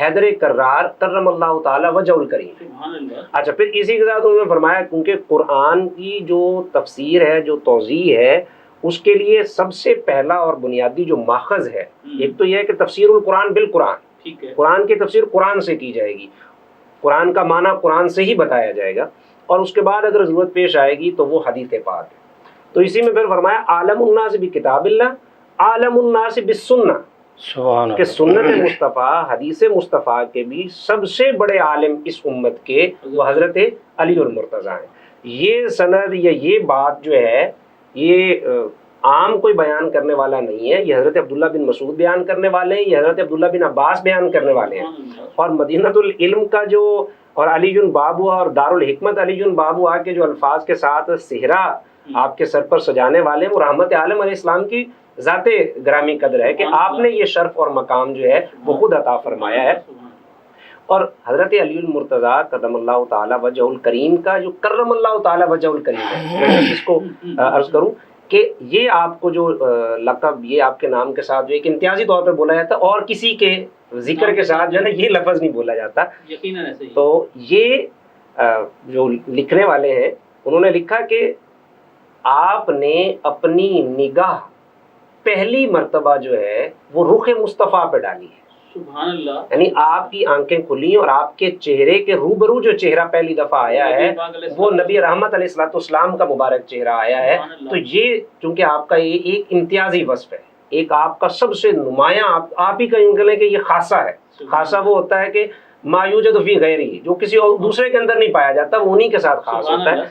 Haider کرار کرم اللہ تعالی وجہ الکریم. اچھا پھر اسی کے ساتھ انہوں نے فرمایا کیونکہ قرآن کی جو تفسیر ہے، جو توضیح ہے، اس کے لیے سب سے پہلا اور بنیادی جو ماخذ ہے، ایک تو یہ ہے کہ تفسیر القرآن بالقرآن، قرآن کی تفسیر قرآن سے کی جائے گی، قرآن کا معنی قرآن سے ہی بتایا جائے گا، اور اس کے بعد اگر ضرورت پیش آئے گی تو وہ حدیث پاک ہے. تو اسی میں پھر فرمایا عالم الناس بکتاب اللہ عالم الناس بالسنہ، کہ سنت مصطفیٰ، حدیث مصطفیٰ کے بھی سب سے بڑے عالم اس امت کے وہ حضرت علی المرتضیٰ ہیں. یہ سند یا یہ بات جو ہے یہ عام کوئی بیان کرنے والا نہیں ہے، یہ حضرت عبداللہ بن مسعود بیان کرنے والے ہیں، یہ حضرت عبداللہ بن عباس بیان کرنے والے ہیں. اور مدینۃ العلم کا جو اور علی بابوا اور دارالحکمت علی بابوا کے جو الفاظ کے ساتھ صحرا آپ کے سر پر سجانے والے ہیں، وہ رحمت عالم علیہ السلام کی ذات گرامی قدر ہے کہ آپ نے یہ شرف اور مقام جو ہے وہ خود عطا فرمایا ہے. اور حضرت علی المرتضیٰ قدم اللہ تعالی وجہ الکریم کا جو کرم اللہ تعالی وجہ الکریم ہے، میں اس کو عرض کروں کہ یہ آپ کو جو لقب یہ آپ کے نام کے ساتھ جو ایک امتیازی طور پہ بولا جاتا ہے، اور کسی کے ذکر کے ساتھ جو ہے نا یہ لفظ نہیں بولا جاتا. تو یہ جو لکھنے والے ہیں انہوں نے لکھا کہ آپ نے اپنی نگاہ پہلی مرتبہ جو ہے وہ رخ مصطفیٰ پہ ڈالی ہے. سبحان اللہ. یعنی آپ کی آنکھیں کھلی اور آپ کے چہرے کے روبرو جو چہرہ پہلی دفعہ آیا ہے وہ نبی رحمت علیہ الصلوۃ والسلام کا مبارک چہرہ آیا ہے. تو یہ چونکہ آپ کا یہ ایک امتیازی وصف ہے، ایک آپ کا سب سے نمایاں آپ ہی کا یوں کہیں کہ یہ خاصہ ہے. خاصہ وہ ہوتا ہے کہ ما یوجد فی غیری، جو کسی اور دوسرے کے اندر نہیں پایا جاتا، وہ انہی کے ساتھ خاص ہوتا ہے.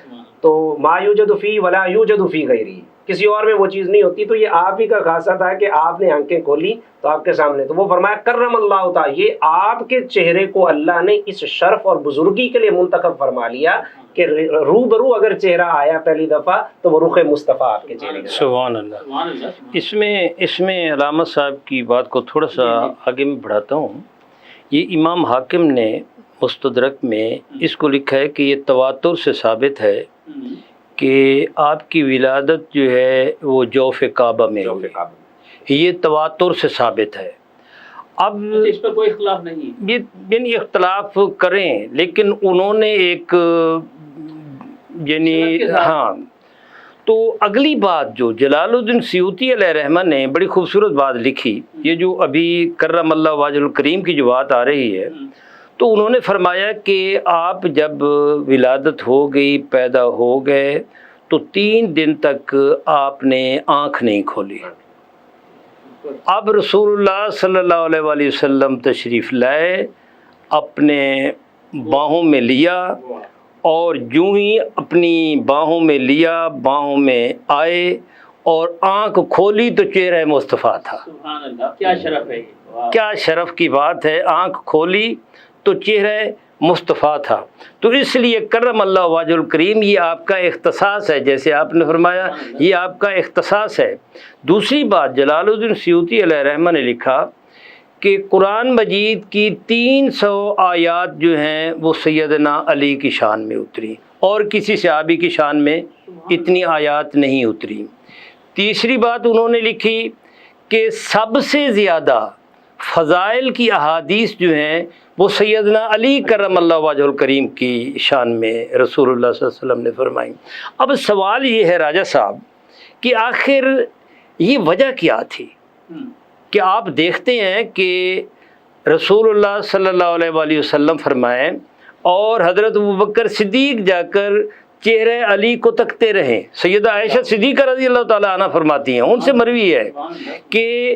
تو ما یوجد فی ولا یوجد فی غیری، کسی اور میں وہ چیز نہیں ہوتی. تو یہ آپ ہی کا خاصہ تھا کہ آپ نے آنکھیں کھولی تو آپ کے سامنے. تو وہ فرمایا کرم اللہ تعالی، یہ آپ کے چہرے کو اللہ نے اس شرف اور بزرگی کے لیے منتخب فرما لیا کہ روبرو اگر چہرہ آیا پہلی دفعہ تو وہ رخ مصطفیٰ آپ کے چہرے کا. سبحان اللہ. اس میں علامہ صاحب کی بات کو تھوڑا سا آگے میں بڑھاتا ہوں. یہ امام حاکم نے مستدرک میں اس کو لکھا ہے کہ یہ تواتر سے ثابت ہے کہ آپ کی ولادت جو ہے وہ جوف کعبہ میں ہوئی. یہ تواتر سے ثابت ہے. اب اس پر کوئی اختلاف نہیں، یعنی اختلاف کریں لیکن انہوں نے ایک یعنی ہاں. تو اگلی بات جو جلال الدین سیوطی علیہ رحمہ نے بڑی خوبصورت بات لکھی، یہ جو ابھی کرم اللہ وجہ الکریم کی جو بات آ رہی ہے، تو انہوں نے فرمایا کہ آپ جب ولادت ہو گئی، پیدا ہو گئے، تو 3 دن تک آپ نے آنکھ نہیں کھولی. اب رسول اللہ صلی اللہ علیہ وآلہ وسلم تشریف لائے، اپنے باہوں میں لیا، اور یوں ہی اپنی باہوں میں لیا، باہوں میں آئے اور آنکھ کھولی تو چہرہ مصطفیٰ تھا. سبحان اللہ، کیا شرف ہے، کیا شرف کی بات ہے. آنکھ کھولی تو چہرہ مصطفیٰ تھا. تو اس لیے کرم اللہ وجہ الکریم یہ آپ کا اختصاص ہے، جیسے آپ نے فرمایا یہ آپ کا اختصاص ہے. دوسری بات جلال الدین سیوطی علیہ رحمہ نے لکھا کہ قرآن مجید کی 300 آیات جو ہیں وہ سیدنا علی کی شان میں اتری، اور کسی صحابی کی شان میں اتنی آیات نہیں اتری. تیسری بات انہوں نے لکھی کہ سب سے زیادہ فضائل کی احادیث جو ہیں وہ سیدنا علی کرم اللہ وجہ الکریم کی شان میں رسول اللہ صلی اللہ علیہ وسلم نے فرمائی. اب سوال یہ ہے راجہ صاحب کہ آخر یہ وجہ کیا تھی کہ آپ دیکھتے ہیں کہ رسول اللہ صلی اللہ علیہ وآلہ وسلم فرمائیں اور حضرت ابوبکر صدیق جا کر چہرہ علی کو تکتے رہیں. سیدہ عائشہ صدیقہ رضی اللہ تعالی عنہ فرماتی ہیں، ان سے مروی ہے کہ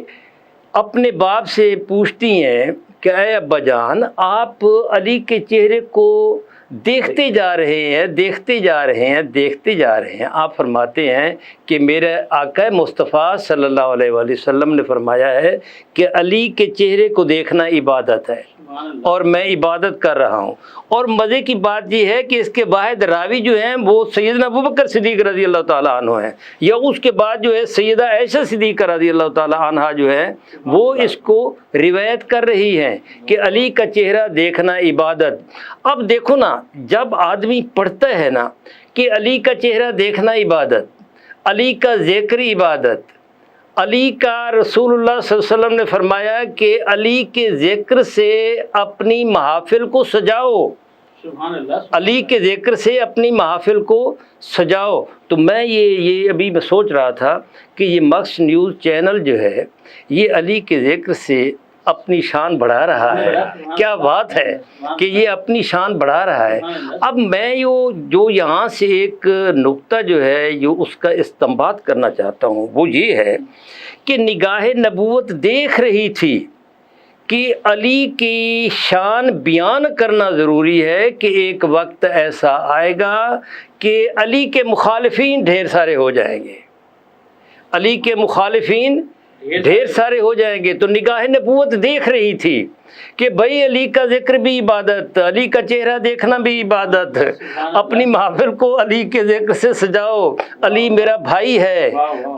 اپنے باپ سے پوچھتی ہیں کہ اے ابا جان، آپ علی کے چہرے کو دیکھتے جا رہے ہیں، دیکھتے جا رہے ہیں، دیکھتے جا رہے ہیں. آپ فرماتے ہیں کہ میرے آقا مصطفیٰ صلی اللہ علیہ وآلہ وسلم نے فرمایا ہے کہ علی کے چہرے کو دیکھنا عبادت ہے، اور میں عبادت کر رہا ہوں. اور مزے کی بات یہ ہے کہ اس کے بعد راوی جو ہیں وہ سیدنا ابوبکر صدیق رضی اللہ تعالیٰ عنہ ہیں، یا اس کے بعد جو ہے سیدہ عائشہ صدیقہ رضی اللہ تعالیٰ عنہ جو ہے وہ اس کو روایت کر رہی ہیں کہ علی کا چہرہ دیکھنا عبادت. اب دیکھو نا، جب آدمی پڑھتا ہے نا کہ علی کا چہرہ دیکھنا عبادت، علی کا ذکر عبادت، علی کا رسول اللہ صلی اللہ علیہ وسلم نے فرمایا کہ علی کے ذکر سے اپنی محافل کو سجاؤ، علی کے ذکر سے اپنی محافل کو سجاؤ۔ تو میں یہ ابھی میں سوچ رہا تھا کہ یہ مکس نیوز چینل جو ہے یہ علی کے ذکر سے اپنی شان بڑھا رہا ہے۔ کیا بات ہے کہ یہ اپنی شان بڑھا رہا ہے۔ اب میں جو یہاں سے ایک نقطہ جو ہے جو اس کا استنباط کرنا چاہتا ہوں وہ یہ ہے کہ نگاہ نبوت دیکھ رہی تھی کہ علی کی شان بیان کرنا ضروری ہے کہ ایک وقت ایسا آئے گا کہ علی کے مخالفین ڈھیر سارے ہو جائیں گے، علی کے مخالفین ڈھیر سارے ہو جائیں گے۔ تو نگاہ نبوت دیکھ رہی تھی کہ بھائی علی کا ذکر بھی عبادت، علی کا چہرہ دیکھنا بھی عبادت، اپنی محفل کو علی کے ذکر سے سجاؤ، علی میرا بھائی ہے،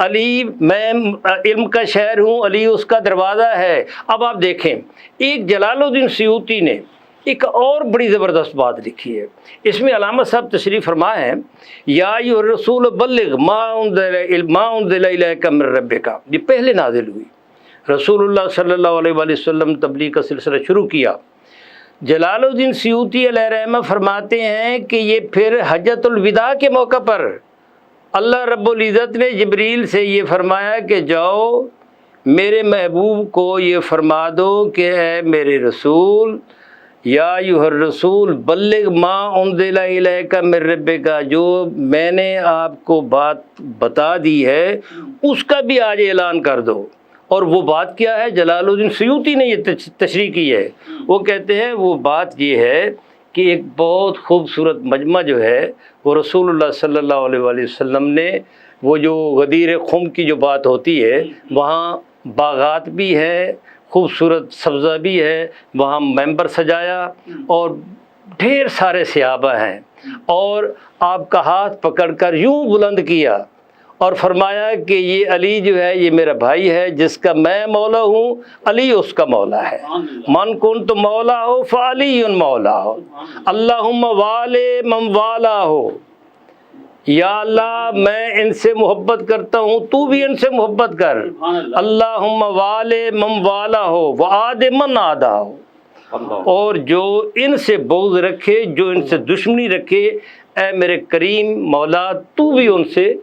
علی میں علم کا شہر ہوں، علی اس کا دروازہ ہے۔ اب آپ دیکھیں ایک جلال الدین سیوطی نے ایک اور بڑی زبردست بات لکھی ہے، اس میں علامہ صاحب تشریف فرما ہے یا ایھا الرسول بلغ ما انزل الیک من ربک، یہ پہلے نازل ہوئی، رسول اللہ صلی اللہ علیہ وآلہ وسلم تبلیغ کا سلسلہ شروع کیا۔ جلال الدین سیوطی علیہ رحمہ فرماتے ہیں کہ یہ پھر حجۃ الوداع کے موقع پر اللہ رب العزت نے جبریل سے یہ فرمایا کہ جاؤ میرے محبوب کو یہ فرما دو کہ اے میرے رسول یا ایھا الرسول بلغ ما انزل الیک من ربک، جو میں نے آپ کو بات بتا دی ہے اس کا بھی آج اعلان کر دو۔ اور وہ بات کیا ہے؟ جلال الدین سیوطی نے یہ تشریح کی ہے، وہ کہتے ہیں وہ بات یہ ہے کہ ایک بہت خوبصورت مجمع جو ہے وہ رسول اللہ صلی اللہ علیہ وآلہ وسلم نے، وہ جو غدیر خم کی جو بات ہوتی ہے وہاں باغات بھی ہے، خوبصورت سبزہ بھی ہے، وہاں ممبر سجایا اور ڈھیر سارے صحابہ ہیں، اور آپ کا ہاتھ پکڑ کر یوں بلند کیا اور فرمایا کہ یہ علی جو ہے یہ میرا بھائی ہے، جس کا میں مولا ہوں علی اس کا مولا ہے، من کنت مولا ہو فعلی مولا ہو، اللہم والے من والا ہو، یا اللہ میں ان سے محبت کرتا ہوں تو بھی ان سے محبت کر، اللہم والے من والا ہو وعاد من عادا ہو، اور جو ان سے بغض رکھے، جو ان سے دشمنی رکھے، اے میرے کریم مولا تو بھی ان سے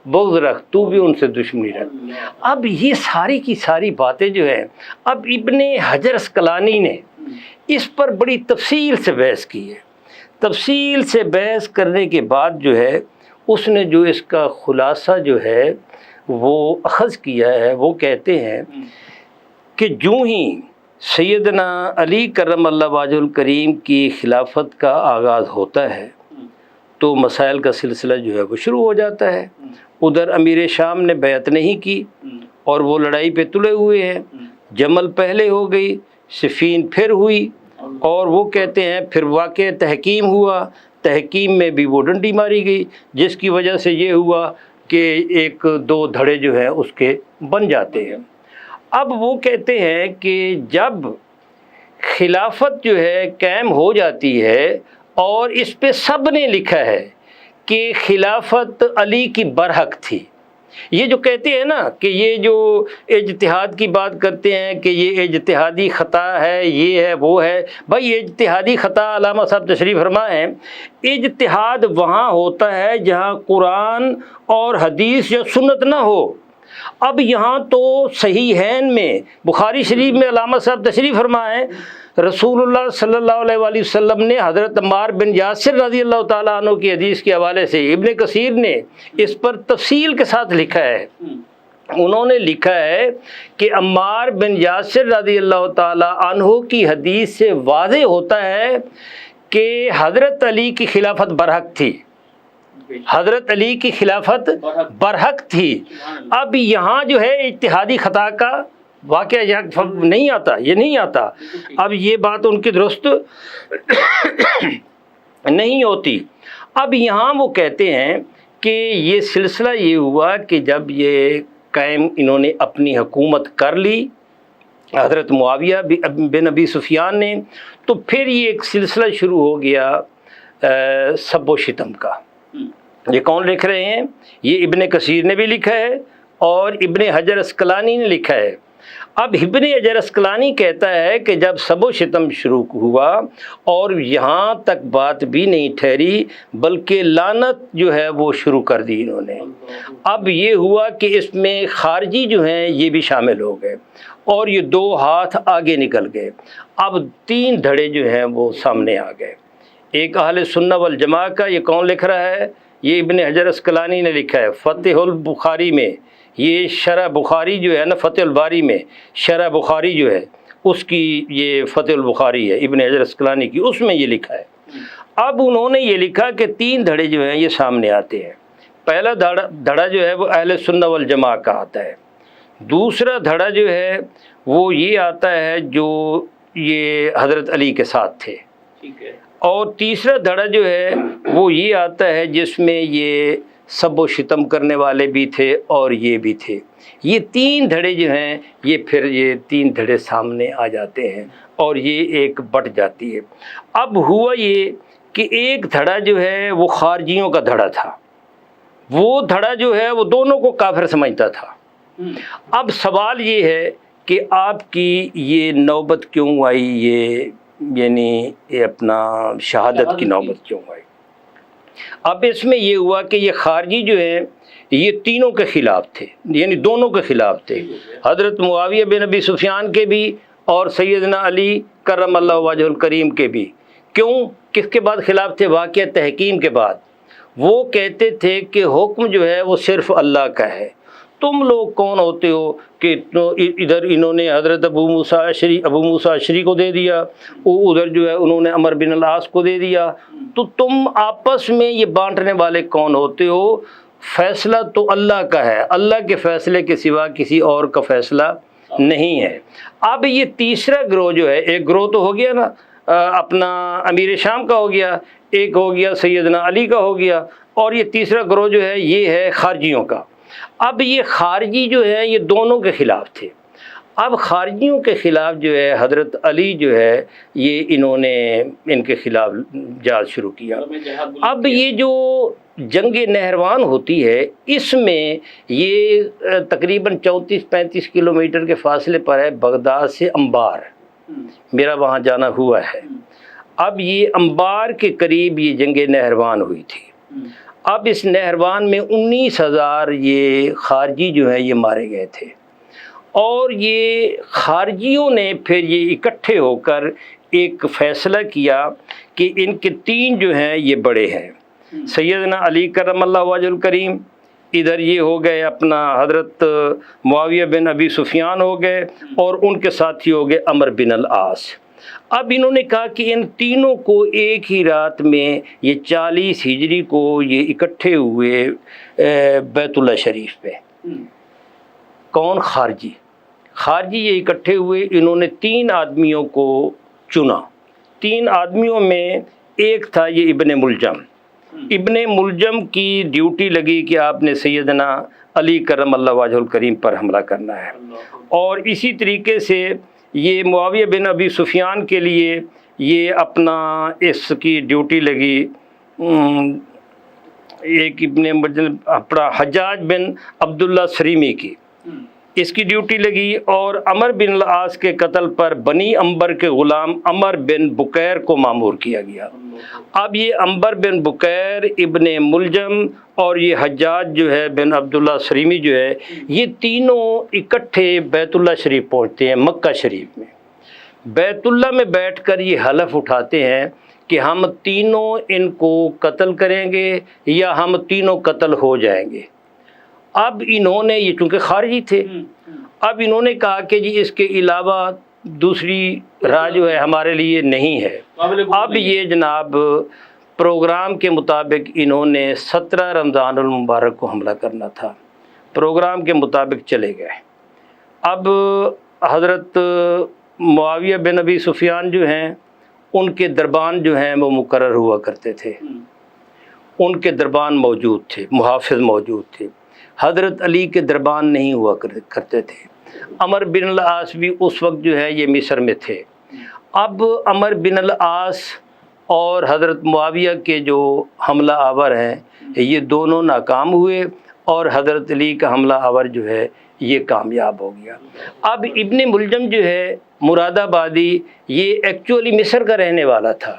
بغض رکھ، تو بھی ان سے دشمنی رکھ۔ اب یہ ساری کی ساری باتیں جو ہیں، اب ابن حجر اسقلانی نے اس پر بڑی تفصیل سے بحث کی ہے۔ تفصیل سے بحث کرنے کے بعد جو ہے اس نے جو اس کا خلاصہ جو ہے وہ اخذ کیا ہے، وہ کہتے ہیں کہ جو ہی سیدنا علی کرم اللہ وجہ الکریم کی خلافت کا آغاز ہوتا ہے تو مسائل کا سلسلہ جو ہے وہ شروع ہو جاتا ہے۔ ادھر امیر شام نے بیعت نہیں کی اور وہ لڑائی پہ تلے ہوئے ہیں، جمل پہلے ہو گئی، صفین پھر ہوئی، اور وہ کہتے ہیں پھر واقع تحکیم ہوا، تحکیم میں بھی وہ ڈنڈی ماری گئی، جس کی وجہ سے یہ ہوا کہ ایک دو دھڑے جو ہیں اس کے بن جاتے ہیں۔ اب وہ کہتے ہیں کہ جب خلافت جو ہے قائم ہو جاتی ہے اور اس پہ سب نے لکھا ہے کہ خلافت علی کی برحق تھی، یہ جو کہتے ہیں نا کہ یہ جو اجتہاد کی بات کرتے ہیں کہ یہ اجتہادی خطا ہے، یہ ہے وہ ہے، بھائی اجتہادی خطا علامہ صاحب تشریف فرما ہے، اجتہاد وہاں ہوتا ہے جہاں قرآن اور حدیث یا سنت نہ ہو۔ اب یہاں تو صحیحین میں بخاری شریف میں علامہ صاحب تشریف فرما ہے، رسول اللہ صلی اللہ علیہ وآلہ وسلم نے حضرت عمار بن یاسر رضی اللہ تعالیٰ عنہ کی حدیث کے حوالے سے، ابن کثیر نے اس پر تفصیل کے ساتھ لکھا ہے، انہوں نے لکھا ہے کہ عمار بن یاسر رضی اللہ تعالیٰ عنہ کی حدیث سے واضح ہوتا ہے کہ حضرت علی کی خلافت برحق تھی، حضرت علی کی خلافت برحق تھی۔ اب یہاں جو ہے اجتہادی خطا کا واقعہ نہیں آتا، یہ نہیں آتا، اب یہ بات ان کی درست نہیں ہوتی۔ اب یہاں وہ کہتے ہیں کہ یہ سلسلہ یہ ہوا کہ جب یہ قائم انہوں نے اپنی حکومت کر لی حضرت معاویہ بن ابی سفیان نے، تو پھر یہ ایک سلسلہ شروع ہو گیا سب و شتم کا۔ یہ کون لکھ رہے ہیں؟ یہ ابن کثیر نے بھی لکھا ہے اور ابن حجر اسقلانی نے لکھا ہے۔ اب ابن حجر اسقلانی کہتا ہے کہ جب سب و شتم شروع ہوا اور یہاں تک بات بھی نہیں ٹھہری بلکہ لعنت جو ہے وہ شروع کر دی انہوں نے۔ اب یہ ہوا کہ اس میں خارجی جو ہیں یہ بھی شامل ہو گئے اور یہ دو ہاتھ آگے نکل گئے۔ اب 3 دھڑے جو ہیں وہ سامنے آ گئے۔ ایک اہل سنہ والجماع کا، یہ کون لکھ رہا ہے؟ یہ ابن حجر اسقلانی نے لکھا ہے فتح البخاری میں۔ یہ شرح بخاری جو ہے نا، فتح الباری میں شرح بخاری جو ہے اس کی یہ فتح البخاری ہے ابن حجر اسقلانی کی، اس میں یہ لکھا ہے۔ اب انہوں نے یہ لکھا کہ 3 دھڑے جو ہیں یہ سامنے آتے ہیں۔ پہلا دھڑا جو ہے وہ اہل سنہ والجماع کا آتا ہے۔ دوسرا دھڑا جو ہے وہ یہ آتا ہے جو یہ حضرت علی کے ساتھ تھے، اور تیسرا دھڑا جو ہے وہ یہ آتا ہے جس میں یہ سب و شتم کرنے والے بھی تھے اور یہ بھی تھے۔ یہ 3 دھڑے جو ہیں یہ پھر یہ 3 دھڑے سامنے آ جاتے ہیں اور یہ ایک بٹ جاتی ہے۔ اب ہوا یہ کہ ایک دھڑا جو ہے وہ خارجیوں کا دھڑا تھا، وہ دھڑا جو ہے وہ دونوں کو کافر سمجھتا تھا۔ اب سوال یہ ہے کہ آپ کی یہ نوبت کیوں آئی، یہ اپنا شہادت کی نوبت کیوں آئی؟ اب اس میں یہ ہوا کہ یہ خارجی جو ہیں یہ تینوں کے خلاف تھے، یعنی دونوں کے خلاف تھے، حضرت معاویہ بن ابی سفیان کے بھی اور سیدنا علی کرم اللہ وجہ الکریم کے بھی۔ کیوں؟ کس کے بعد خلاف تھے؟ واقعہ تحکیم کے بعد۔ وہ کہتے تھے کہ حکم جو ہے وہ صرف اللہ کا ہے، تم لوگ کون ہوتے ہو کہ ادھر انہوں نے حضرت ابو موسیٰ اشعری کو دے دیا، ادھر جو ہے انہوں نے عمر بن العاص کو دے دیا، تو تم آپس میں یہ بانٹنے والے کون ہوتے ہو؟ فیصلہ تو اللہ کا ہے، اللہ کے فیصلے کے سوا کسی اور کا فیصلہ نہیں ہے۔ اب یہ تیسرا گروہ جو ہے، ایک گروہ تو ہو گیا نا اپنا امیر شام کا ہو گیا، ایک ہو گیا سیدنا علی کا ہو گیا، اور یہ تیسرا گروہ جو ہے یہ ہے خارجیوں کا۔ اب یہ خارجی جو ہے یہ دونوں کے خلاف تھے۔ اب خارجیوں کے خلاف جو ہے حضرت علی جو ہے یہ انہوں نے ان کے خلاف جہاد شروع کیا۔ اب یہ جو جنگ نہروان ہوتی ہے اس میں یہ تقریباً 34-35 کلومیٹر کے فاصلے پر ہے بغداد سے انبار، میرا وہاں جانا ہوا ہے۔ اب یہ انبار کے قریب یہ جنگ نہروان ہوئی تھی۔ اب اس نہروان میں 19,000 یہ خارجی جو ہیں یہ مارے گئے تھے، اور یہ خارجیوں نے پھر یہ اکٹھے ہو کر ایک فیصلہ کیا کہ ان کے 3 جو ہیں یہ بڑے ہیں، سیدنا علی کرم اللہ وجہ الکریم، ادھر یہ ہو گئے اپنا حضرت معاویہ بن ابی سفیان ہو گئے، اور ان کے ساتھی ہو گئے عمر بن العاص۔ اب انہوں نے کہا کہ ان تینوں کو ایک ہی رات میں یہ 40 ہجری کو یہ اکٹھے ہوئے بیت اللہ شریف پہ۔ کون؟ خارجی یہ اکٹھے ہوئے، انہوں نے 3 آدمیوں کو چنا۔ 3 آدمیوں میں ایک تھا یہ ابن ملجم۔ ابن ملجم کی ڈیوٹی لگی کہ آپ نے سیدنا علی کرم اللہ وجہ الکریم پر حملہ کرنا ہے، اور اسی طریقے سے یہ معاویہ بن ابی سفیان کے لیے یہ اپنا اس کی ڈیوٹی لگی ایک اپنا حجاج بن عبداللہ سریمی کی، اس کی ڈیوٹی لگی، اور عمر بن العاص کے قتل پر بنی عنبر کے غلام عمر بن بکیر کو مامور کیا گیا۔ اب یہ عمر بن بکیر، ابن ملجم اور یہ حجاج جو ہے بن عبداللہ سریمی جو ہے، یہ تینوں اکٹھے بیت اللہ شریف پہنچتے ہیں مکہ شریف میں۔ بیت اللہ میں بیٹھ کر یہ حلف اٹھاتے ہیں کہ ہم تینوں ان کو قتل کریں گے یا ہم تینوں قتل ہو جائیں گے۔ اب انہوں نے یہ چونکہ خارجی تھے، اب انہوں نے کہا کہ جی اس کے علاوہ دوسری راہ جو ہے ہمارے لیے نہیں ہے۔ اب یہ جناب پروگرام کے مطابق انہوں نے 17 رمضان المبارک کو حملہ کرنا تھا، پروگرام کے مطابق چلے گئے۔ اب حضرت معاویہ بن ابی سفیان جو ہیں ان کے دربان جو ہیں وہ مقرر ہوا کرتے تھے، ان کے دربان موجود تھے، محافظ موجود تھے۔ حضرت علی کے دربان نہیں ہوا کرتے تھے۔ عمر بن العاص بھی اس وقت جو ہے یہ مصر میں تھے۔ اب عمر بن العاص اور حضرت معاویہ کے جو حملہ آور ہیں یہ دونوں ناکام ہوئے، اور حضرت علی کا حملہ آور جو ہے یہ کامیاب ہو گیا۔ اب ابن ملجم جو ہے مراد آبادی، یہ ایکچولی مصر کا رہنے والا تھا۔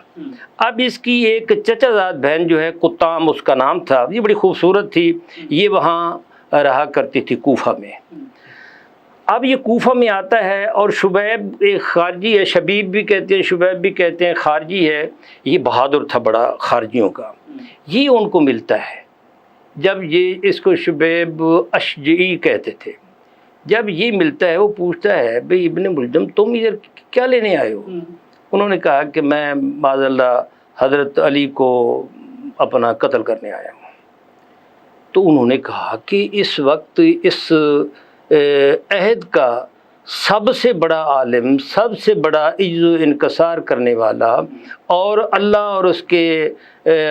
اب اس کی ایک چچا زاد بہن جو ہے قطام اس کا نام تھا، یہ بڑی خوبصورت تھی، یہ وہاں رہا کرتی تھی کوفہ میں۔ اب یہ کوفہ میں آتا ہے اور شبیب ایک خارجی ہے، شبیب بھی کہتے ہیں شبیب بھی کہتے ہیں، خارجی ہے، یہ بہادر تھا بڑا خارجیوں کا، یہ ان کو ملتا ہے۔ جب یہ اس کو شبیب اشجعی کہتے تھے، جب یہ ملتا ہے وہ پوچھتا ہے بھئی ابن ملجم تم ادھر کیا لینے آئے ہو؟ انہوں نے کہا کہ میں معاذ اللہ حضرت علی کو اپنا قتل کرنے آیا ہوں۔ تو انہوں نے کہا کہ اس وقت اس عہد کا سب سے بڑا عالم، سب سے بڑا عجز و انکسار کرنے والا اور اللہ اور اس کے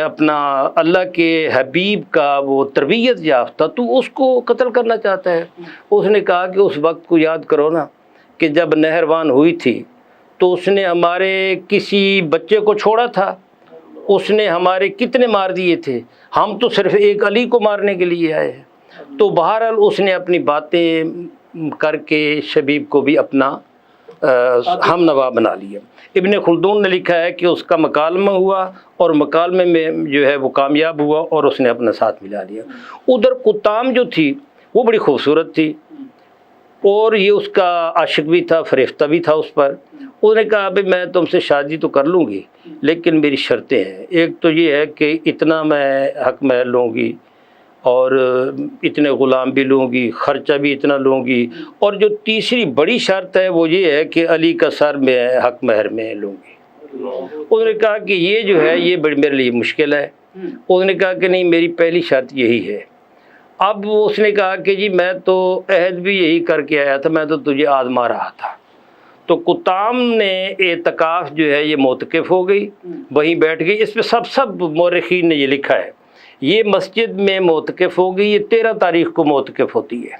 اپنا اللہ کے حبیب کا وہ تربیت یافتہ، تو اس کو قتل کرنا چاہتا ہے۔ اس نے کہا کہ اس وقت کو یاد کرو نا کہ جب نہروان ہوئی تھی تو اس نے ہمارے کسی بچے کو چھوڑا تھا، اس نے ہمارے کتنے مار دیے تھے، ہم تو صرف ایک علی کو مارنے کے لیے آئے ہیں۔ تو بہرحال اس نے اپنی باتیں کر کے شبیب کو بھی اپنا ہم نوا بنا لیا۔ ابن خلدون نے لکھا ہے کہ اس کا مکالمہ ہوا اور مکالمے میں جو ہے وہ کامیاب ہوا اور اس نے اپنا ساتھ ملا لیا۔ ادھر قطام جو تھی وہ بڑی خوبصورت تھی اور یہ اس کا عاشق بھی تھا، فریفتہ بھی تھا اس پر۔ اس نے کہا بھائی میں تم سے شادی تو کر لوں گی لیکن میری شرطیں ہیں، ایک تو یہ ہے کہ اتنا میں حق مہر لوں گی اور اتنے غلام بھی لوں گی، خرچہ بھی اتنا لوں گی، اور جو تیسری بڑی شرط ہے وہ یہ ہے کہ علی کا سر میں حق مہر میں لوں گی۔ اس نے کہا کہ یہ جو ہے یہ بڑی میرے لیے مشکل ہے۔ اس نے کہا کہ نہیں میری پہلی شرط یہی ہے۔ اب اس نے کہا کہ جی میں تو عہد بھی یہی کر کے آیا تھا، میں تو تجھے آزما رہا تھا۔ تو قطام نے اعتکاف جو ہے یہ معتکف ہو گئی، وہیں بیٹھ گئی۔ اس پہ سب مورخین نے یہ لکھا ہے، یہ مسجد میں معتکف ہو گئی، یہ 13 تاریخ کو معتکف ہوتی ہے،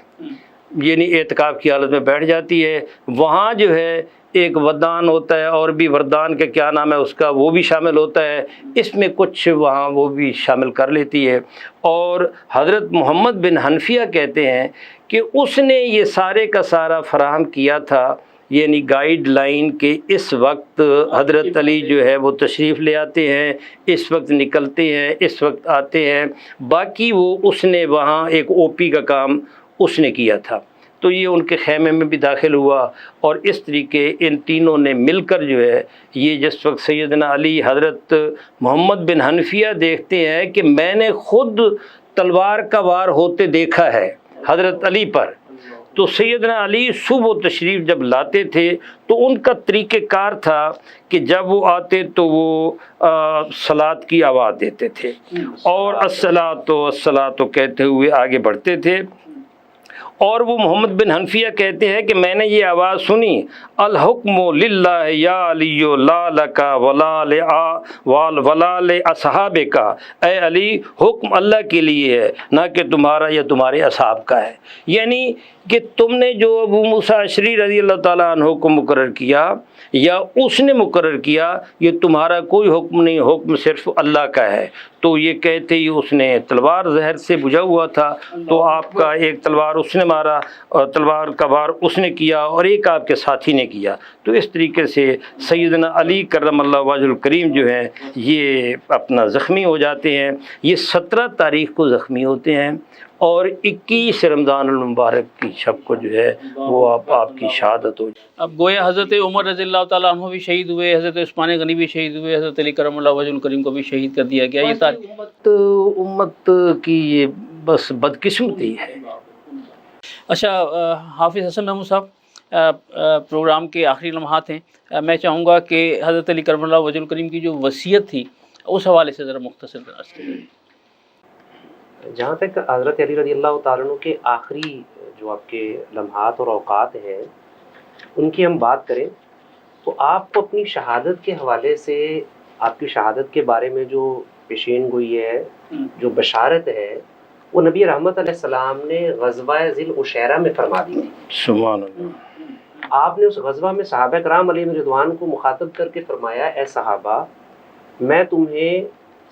یعنی اعتکاف کی حالت میں بیٹھ جاتی ہے۔ وہاں جو ہے ایک ودان ہوتا ہے اور بھی وردان کا کیا نام ہے اس کا، وہ بھی شامل ہوتا ہے، اس میں کچھ وہاں وہ بھی شامل کر لیتی ہے۔ اور حضرت محمد بن حنفیہ کہتے ہیں کہ اس نے یہ سارے کا سارا فراہم کیا تھا، یعنی گائیڈ لائن کہ اس وقت حضرت علی جو ہے وہ تشریف لے آتے ہیں، اس وقت نکلتے ہیں، اس وقت آتے ہیں، باقی وہ اس نے وہاں ایک او پی کا کام اس نے کیا تھا۔ تو یہ ان کے خیمے میں بھی داخل ہوا اور اس طریقے ان تینوں نے مل کر جو ہے یہ جس وقت سیدنا علی حضرت محمد بن حنفیہ دیکھتے ہیں کہ میں نے خود تلوار کا وار ہوتے دیکھا ہے حضرت علی پر، تو سیدنا علی صبح تشریف جب لاتے تھے تو ان کا طریقہ کار تھا کہ جب وہ آتے تو وہ صلاۃ کی آواز دیتے تھے اور الصلاۃ کہتے ہوئے آگے بڑھتے تھے۔ اور وہ محمد بن حنفیہ کہتے ہیں کہ میں نے یہ آواز سنی، الحکم للہ یا علی لا لکا ولا لاصحاب کا، اے علی حکم اللہ کے لیے ہے نہ کہ تمہارا یا تمہارے اصحاب کا ہے، یعنی کہ تم نے جو ابو موسیٰ اشعری رضی اللہ تعالیٰ عنہ کو مقرر کیا یا اس نے مقرر کیا، یہ تمہارا کوئی حکم نہیں، حکم صرف اللہ کا ہے۔ تو یہ کہتے ہی اس نے تلوار زہر سے بجھا ہوا تھا، تو آپ کا ایک تلوار اس نے مارا اور تلوار کا وار اس نے کیا اور ایک آپ کے ساتھی نے کیا۔ تو اس طریقے سے سیدنا علی کرم اللہ وجہ الکریم جو ہیں یہ اپنا زخمی ہو جاتے ہیں، یہ 17 تاریخ کو زخمی ہوتے ہیں اور 21 رمضان المبارک کی شب کو جو ہے وہ آپ کی شہادت ہو جائے۔ اب گویا حضرت عمر رضی اللہ تعالیٰ عنہ بھی شہید ہوئے، حضرت عثمان غنی بھی شہید ہوئے، حضرت علی کرم اللہ وجہ الکریم کو بھی شہید کر دیا گیا۔ یہ امت کی یہ بس بدقسمتی ہے۔ اچھا حافظ حسن محمود صاحب، پروگرام کے آخری لمحات ہیں، میں چاہوں گا کہ حضرت علی کرم اللہ وجہ الکریم کی جو وصیت تھی اس حوالے سے ذرا مختصر درس کریں۔ جہاں تک حضرت علی رضی اللہ تعالیٰ عنہ کے آخری جو آپ کے لمحات اور اوقات ہیں ان کی ہم بات کریں تو آپ کو اپنی شہادت کے حوالے سے، آپ کی شہادت کے بارے میں جو پیشین گوئی ہے، جو بشارت ہے، وہ نبی رحمت علیہ السلام نے غزوہ ذی العشیرہ میں فرما دی تھی۔ سبحان اللہ۔ آپ نے اس غزوہ میں صحابہ کرام علیہ رضوان کو مخاطب کر کے فرمایا، اے صحابہ، میں تمہیں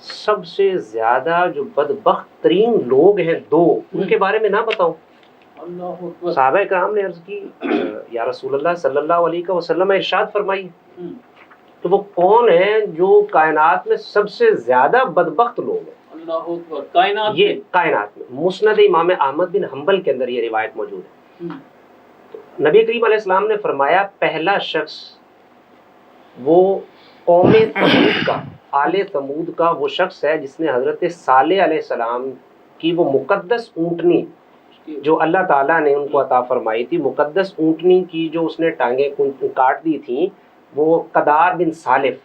سب سے زیادہ جو بدبخت ترین لوگ ہیں دو، ان کے بارے میں نہ بتاؤں؟ صحابہ کرام نے عرض کی یا رسول اللہ صلی اللہ علیہ وسلم ارشاد فرمائی، تو وہ کون ہیں جو کائنات میں سب سے زیادہ بدبخت لوگ ہیں؟ یہ کائنات میں مسند امام احمد بن حنبل کے اندر یہ روایت موجود ہے۔ نبی کریم علیہ السلام نے فرمایا پہلا شخص وہ قوم ثمود کا، آل ثمود کا وہ شخص ہے جس نے حضرت صالح علیہ السلام کی وہ مقدس اونٹنی جو اللہ تعالیٰ نے ان کو عطا فرمائی تھی، مقدس اونٹنی کی جو اس نے ٹانگیں کاٹ دی تھیں، وہ قدار بن سالف،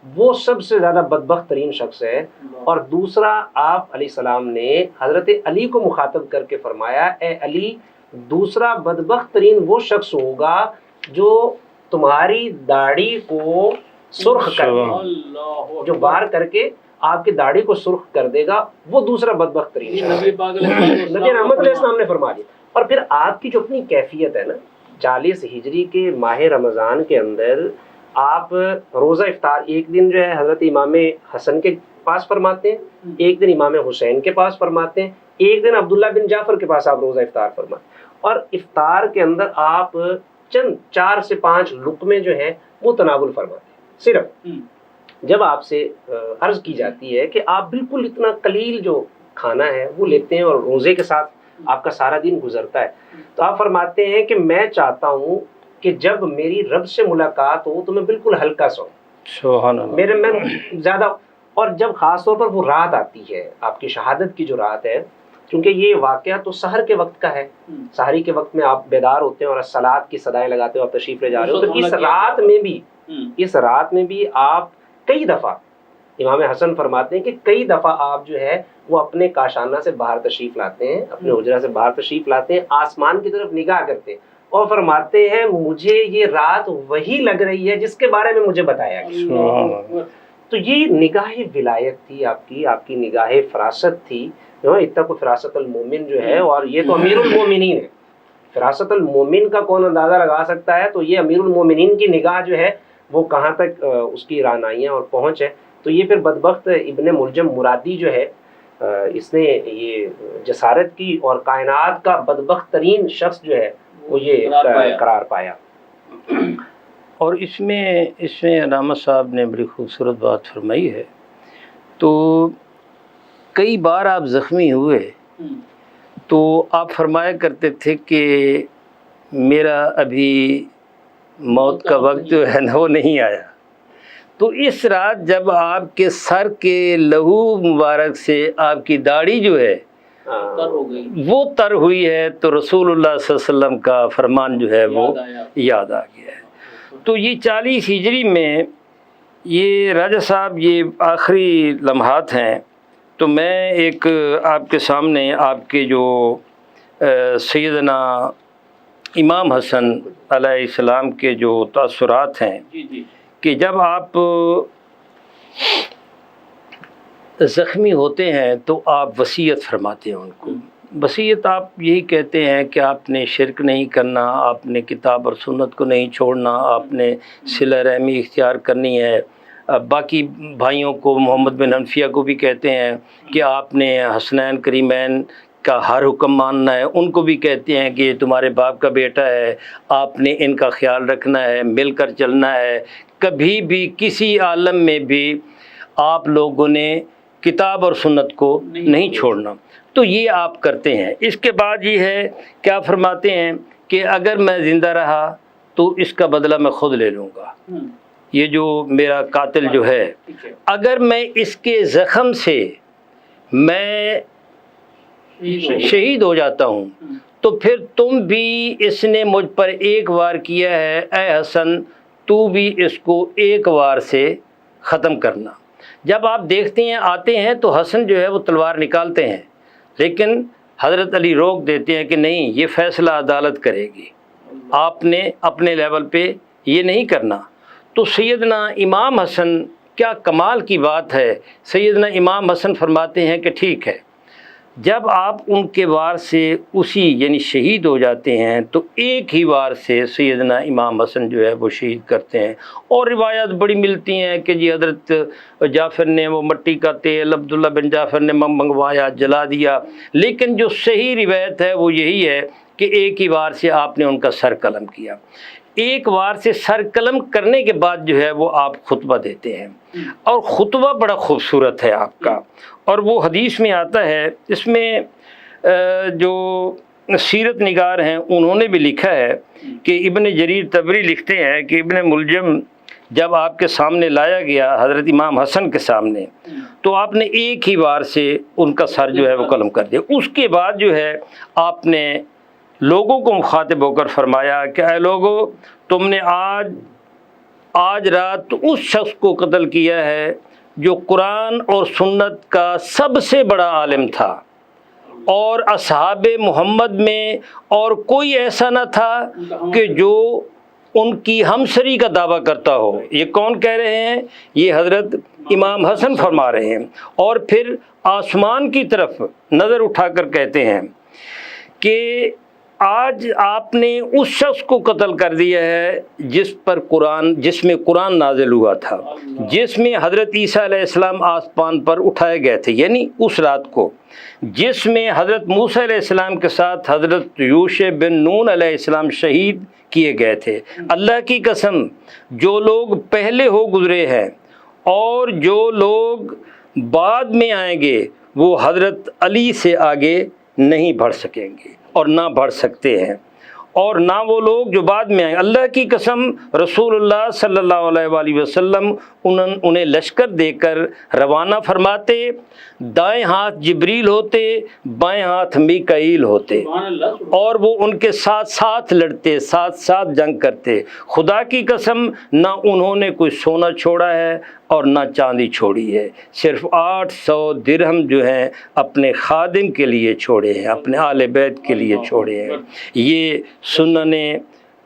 وہ سب سے زیادہ بدبخت ترین شخص ہے۔ اور دوسرا آپ علیہ السلام نے حضرت علی کو مخاطب کر کے فرمایا اے علی، دوسرا بدبخت ترین وہ شخص ہوگا جو تمہاری داڑھی کو سرخ کر دے گا، جو بار کر کے آپ کی داڑھی کو سرخ کر دے گا، وہ دوسرا بدبخت ترین شخص ہے۔ نبی رحمت علیہ السلام نے فرما دیا۔ اور پھر آپ کی جو اپنی کیفیت ہے نا، 40 ہجری کے ماہ رمضان کے اندر آپ روزہ افطار ایک دن جو ہے حضرت امام حسن کے پاس فرماتے ہیں، ایک دن امام حسین کے پاس فرماتے ہیں، ایک دن عبداللہ بن جعفر کے پاس آپ روزہ افطار فرماتے ہیں، اور افطار کے اندر آپ چند 4 سے 5 لقمے جو ہیں وہ تناول فرماتے ہیں صرف۔ جب آپ سے عرض کی جاتی ہے کہ آپ بالکل اتنا قلیل جو کھانا ہے وہ لیتے ہیں اور روزے کے ساتھ آپ کا سارا دن گزرتا ہے، تو آپ فرماتے ہیں کہ میں چاہتا ہوں کہ جب میری رب سے ملاقات ہو تو میں بالکل ہلکا سا ہوں، میرے میں زیادہ، اور جب خاص طور پر وہ رات آتی ہے آپ کی شہادت کی جو رات ہے، کیونکہ یہ واقعہ تو سحر کے وقت کا ہے، سحری کے وقت میں آپ بیدار ہوتے ہیں اور الصلاۃ کی صدائیں لگاتے ہو، آپ تشریف لے جا رہے ہو، تو اس رات میں بھی آپ کئی دفعہ، امام حسن فرماتے ہیں کہ کئی دفعہ آپ جو ہے وہ اپنے کاشانہ سے باہر تشریف لاتے ہیں، اپنے حجرہ سے باہر تشریف لاتے ہیں، آسمان کی طرف نگاہ کرتے ہیں اور فرماتے ہیں مجھے یہ رات وہی لگ رہی ہے جس کے بارے میں مجھے بتایا گیا۔ تو یہ نگاہ ولایت تھی آپ کی نگاہ فراست تھی، اتقوا فراست المومن جو ہے، اور یہ تو امیر المومنین ہے، فراست المومن کا کون اندازہ لگا سکتا ہے، تو یہ امیر المومنین کی نگاہ جو ہے وہ کہاں تک اس کی رانائیاں اور پہنچ ہے۔ تو یہ پھر بدبخت ابن ملجم مرادی جو ہے، اس نے یہ جسارت کی اور کائنات کا بدبخت ترین شخص جو ہے وہ یہ قرار پایا۔ اور اس میں علامہ صاحب نے بڑی خوبصورت بات فرمائی ہے، تو کئی بار آپ زخمی ہوئے تو آپ فرمایا کرتے تھے کہ میرا ابھی موت کا وقت جو ہے نا وہ نہیں آیا۔ تو اس رات جب آپ کے سر کے لہو مبارک سے آپ کی داڑھی جو ہے وہ تر ہوئی ہے، تو رسول اللہ صلی اللہ علیہ وسلم کا فرمان جو ہے وہ یاد آ گیا ہے۔ تو یہ 40 ہجری میں یہ راجہ صاحب یہ آخری لمحات ہیں، تو میں ایک آپ کے سامنے آپ کے جو سیدنا امام حسن علیہ السلام کے جو تاثرات ہیں کہ جب آپ زخمی ہوتے ہیں تو آپ وصیت فرماتے ہیں ان کو۔ وصیت آپ یہی کہتے ہیں کہ آپ نے شرک نہیں کرنا، آپ نے کتاب اور سنت کو نہیں چھوڑنا، آپ نے صلہ رحمی اختیار کرنی ہے۔ باقی بھائیوں کو محمد بن حنفیہ کو بھی کہتے ہیں کہ آپ نے حسنین کریمین کا ہر حکم ماننا ہے، ان کو بھی کہتے ہیں کہ یہ تمہارے باپ کا بیٹا ہے، آپ نے ان کا خیال رکھنا ہے، مل کر چلنا ہے، کبھی بھی کسی عالم میں بھی آپ لوگوں نے کتاب اور سنت کو نہیں چھوڑنا۔ تو یہ آپ کرتے ہیں۔ اس کے بعد یہ ہے کیا فرماتے ہیں کہ اگر میں زندہ رہا تو اس کا بدلہ میں خود لے لوں گا، یہ جو میرا قاتل جو ہے، اگر میں اس کے زخم سے میں شہید ہو جاتا ہوں تو پھر تم بھی اس نے مجھ پر ایک وار کیا ہے، اے حسن تو بھی اس کو ایک وار سے ختم کرنا۔ جب آپ دیکھتے ہیں آتے ہیں تو حسن جو ہے وہ تلوار نکالتے ہیں، لیکن حضرت علی روک دیتے ہیں کہ نہیں، یہ فیصلہ عدالت کرے گی، آپ نے اپنے لیول پہ یہ نہیں کرنا۔ تو سیدنا امام حسن، کیا کمال کی بات ہے، سیدنا امام حسن فرماتے ہیں کہ ٹھیک ہے، جب آپ ان کے وار سے اسی یعنی شہید ہو جاتے ہیں تو ایک ہی وار سے سیدنا امام حسن جو ہے وہ شہید کرتے ہیں. اور روایات بڑی ملتی ہیں کہ جی حضرت جعفر نے وہ مٹی کا تیل عبداللہ بن جعفر نے منگوایا، جلا دیا، لیکن جو صحیح روایت ہے وہ یہی ہے کہ ایک ہی وار سے آپ نے ان کا سر قلم کیا. ایک وار سے سر قلم کرنے کے بعد جو ہے وہ آپ خطبہ دیتے ہیں، اور خطبہ بڑا خوبصورت ہے آپ کا. اور وہ حدیث میں آتا ہے، اس میں جو سیرت نگار ہیں انہوں نے بھی لکھا ہے کہ ابن جریر طبری لکھتے ہیں کہ ابن ملجم جب آپ کے سامنے لایا گیا حضرت امام حسن کے سامنے، تو آپ نے ایک ہی وار سے ان کا سر جو ہے وہ قلم کر دیا. اس کے بعد جو ہے آپ نے لوگوں کو مخاطب ہو کر فرمایا کہ اے لوگو، تم نے آج رات اس شخص کو قتل کیا ہے جو قرآن اور سنت کا سب سے بڑا عالم تھا، اور اصحاب محمد میں اور کوئی ایسا نہ تھا کہ جو ان کی ہمسری کا دعویٰ کرتا ہو. یہ کون کہہ رہے ہیں؟ یہ حضرت امام حسن فرما رہے ہیں. اور پھر آسمان کی طرف نظر اٹھا کر کہتے ہیں کہ آج آپ نے اس شخص کو قتل کر دیا ہے جس میں قرآن نازل ہوا تھا، جس میں حضرت عیسیٰ علیہ السلام آسمان پر اٹھائے گئے تھے، یعنی اس رات کو، جس میں حضرت موسیٰ علیہ السلام کے ساتھ حضرت یوشع بن نون علیہ السلام شہید کیے گئے تھے. اللہ کی قسم، جو لوگ پہلے ہو گزرے ہیں اور جو لوگ بعد میں آئیں گے وہ حضرت علی سے آگے نہیں بڑھ سکیں گے اور نہ بڑھ سکتے ہیں، اور نہ وہ لوگ جو بعد میں آئیں. اللہ کی قسم، رسول اللہ صلی اللہ علیہ وآلہ وسلم انہیں لشکر دے کر روانہ فرماتے. دائیں ہاتھ جبریل ہوتے، بائیں ہاتھ میکائیل ہوتے، اور وہ ان کے ساتھ ساتھ لڑتے، ساتھ ساتھ جنگ کرتے. خدا کی قسم، نہ انہوں نے کوئی سونا چھوڑا ہے اور نہ چاندی چھوڑی ہے، صرف 800 درہم جو ہیں اپنے خادم کے لیے چھوڑے ہیں، اپنے آل بیت کے لیے چھوڑے ہیں. یہ سنن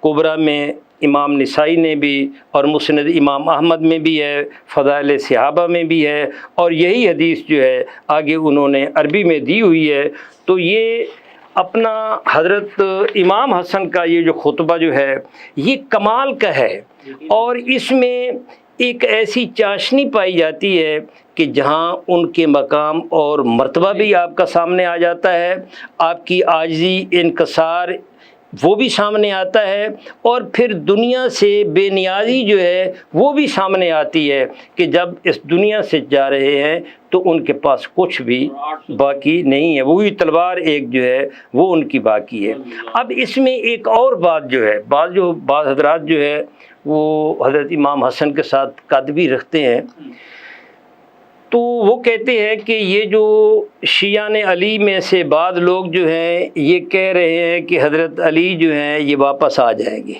کبریٰ میں امام نسائی نے بھی، اور مسند امام احمد میں بھی ہے، فضائل صحابہ میں بھی ہے، اور یہی حدیث جو ہے آگے انہوں نے عربی میں دی ہوئی ہے. تو یہ اپنا حضرت امام حسن کا یہ جو خطبہ جو ہے یہ کمال کا ہے، اور اس میں ایک ایسی چاشنی پائی جاتی ہے کہ جہاں ان کے مقام اور مرتبہ بھی آپ کا سامنے آ جاتا ہے، آپ کی عاجزی، انکسار وہ بھی سامنے آتا ہے، اور پھر دنیا سے بے نیازی جو ہے وہ بھی سامنے آتی ہے کہ جب اس دنیا سے جا رہے ہیں تو ان کے پاس کچھ بھی باقی نہیں ہے، وہی تلوار ایک جو ہے وہ ان کی باقی ہے. اب اس میں ایک اور بات جو ہے، بعض حضرات جو ہے وہ حضرت امام حسن کے ساتھ قد بھی رکھتے ہیں، تو وہ کہتے ہیں کہ یہ جو شیعان علی میں سے بعض لوگ جو ہیں یہ کہہ رہے ہیں کہ حضرت علی جو ہیں یہ واپس آ جائیں گے.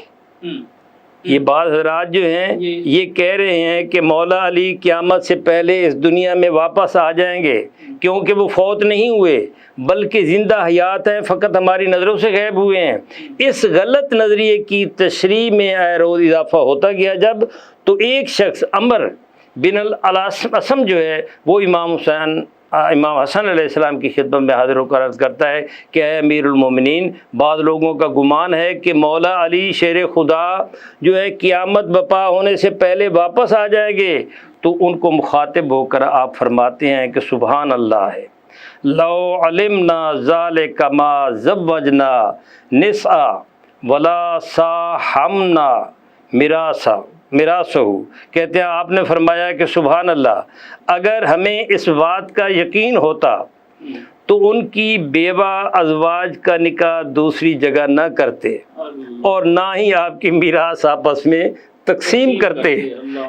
یہ بعض حضرات جو ہیں یہ کہہ رہے ہیں کہ مولا علی قیامت سے پہلے اس دنیا میں واپس آ جائیں گے، کیونکہ وہ فوت نہیں ہوئے بلکہ زندہ حیات ہیں، فقط ہماری نظروں سے غائب ہوئے ہیں. اس غلط نظریے کی تشریح میں اے روز اضافہ ہوتا گیا جب، تو ایک شخص عمر بن الاسم جو ہے وہ امام حسن علیہ السلام کی خدمت میں حاضر ہو کر عرض کرتا ہے کہ اے امیر المومنین، بعض لوگوں کا گمان ہے کہ مولا علی شیر خدا جو ہے قیامت بپا ہونے سے پہلے واپس آ جائیں گے. تو ان کو مخاطب ہو کر آپ فرماتے ہیں کہ سبحان اللہ ہے، لو علمنا ذالک ما زوجنا نساء ولا صاحمنا میراثہ. کہتے ہیں آپ نے فرمایا کہ سبحان اللہ، اگر ہمیں اس بات کا یقین ہوتا تو ان کی بیوہ ازواج کا نکاح دوسری جگہ نہ کرتے، اور نہ ہی آپ کی میراث آپس میں تقسیم کرتے.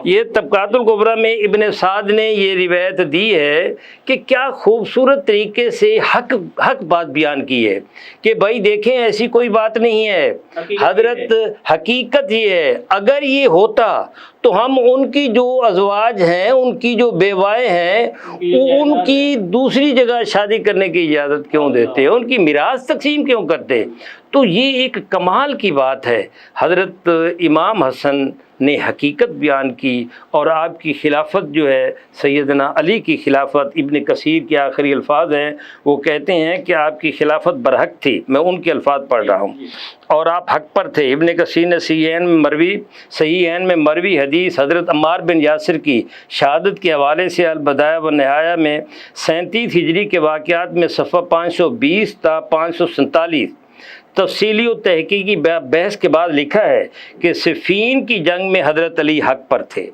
یہ طبقات الکبریٰ میں ابن سعد نے یہ روایت دی ہے کہ کیا خوبصورت طریقے سے حق بات بیان کی ہے کہ بھائی دیکھیں ایسی کوئی بات نہیں ہے. حضرت حقیقت یہ ہے، اگر یہ ہوتا تو ہم ان کی جو ازواج ہیں، ان کی جو بیوائیں ہیں، ان کی دوسری جگہ شادی کرنے کی اجازت کیوں دیتے، ان کی میراث تقسیم کیوں کرتے. تو یہ ایک کمال کی بات ہے. حضرت امام حسن نے حقیقت بیان کی اور آپ کی خلافت جو ہے سیدنا علی کی خلافت. ابن کثیر کے آخری الفاظ ہیں, وہ کہتے ہیں کہ آپ کی خلافت برحق تھی. میں ان کے الفاظ پڑھ رہا ہوں, اور آپ حق پر تھے. ابن کثیر نے صحیح میں مروی حدیث حضرت عمار بن یاسر کی شہادت کے حوالے سے البدایہ و نہایہ میں 37 ہجری کے واقعات میں صفحہ 520 تا 547 تفصیلی و تحقیقی بحث کے بعد لکھا ہے کہ صفین کی جنگ میں حضرت علی حق پر تھے.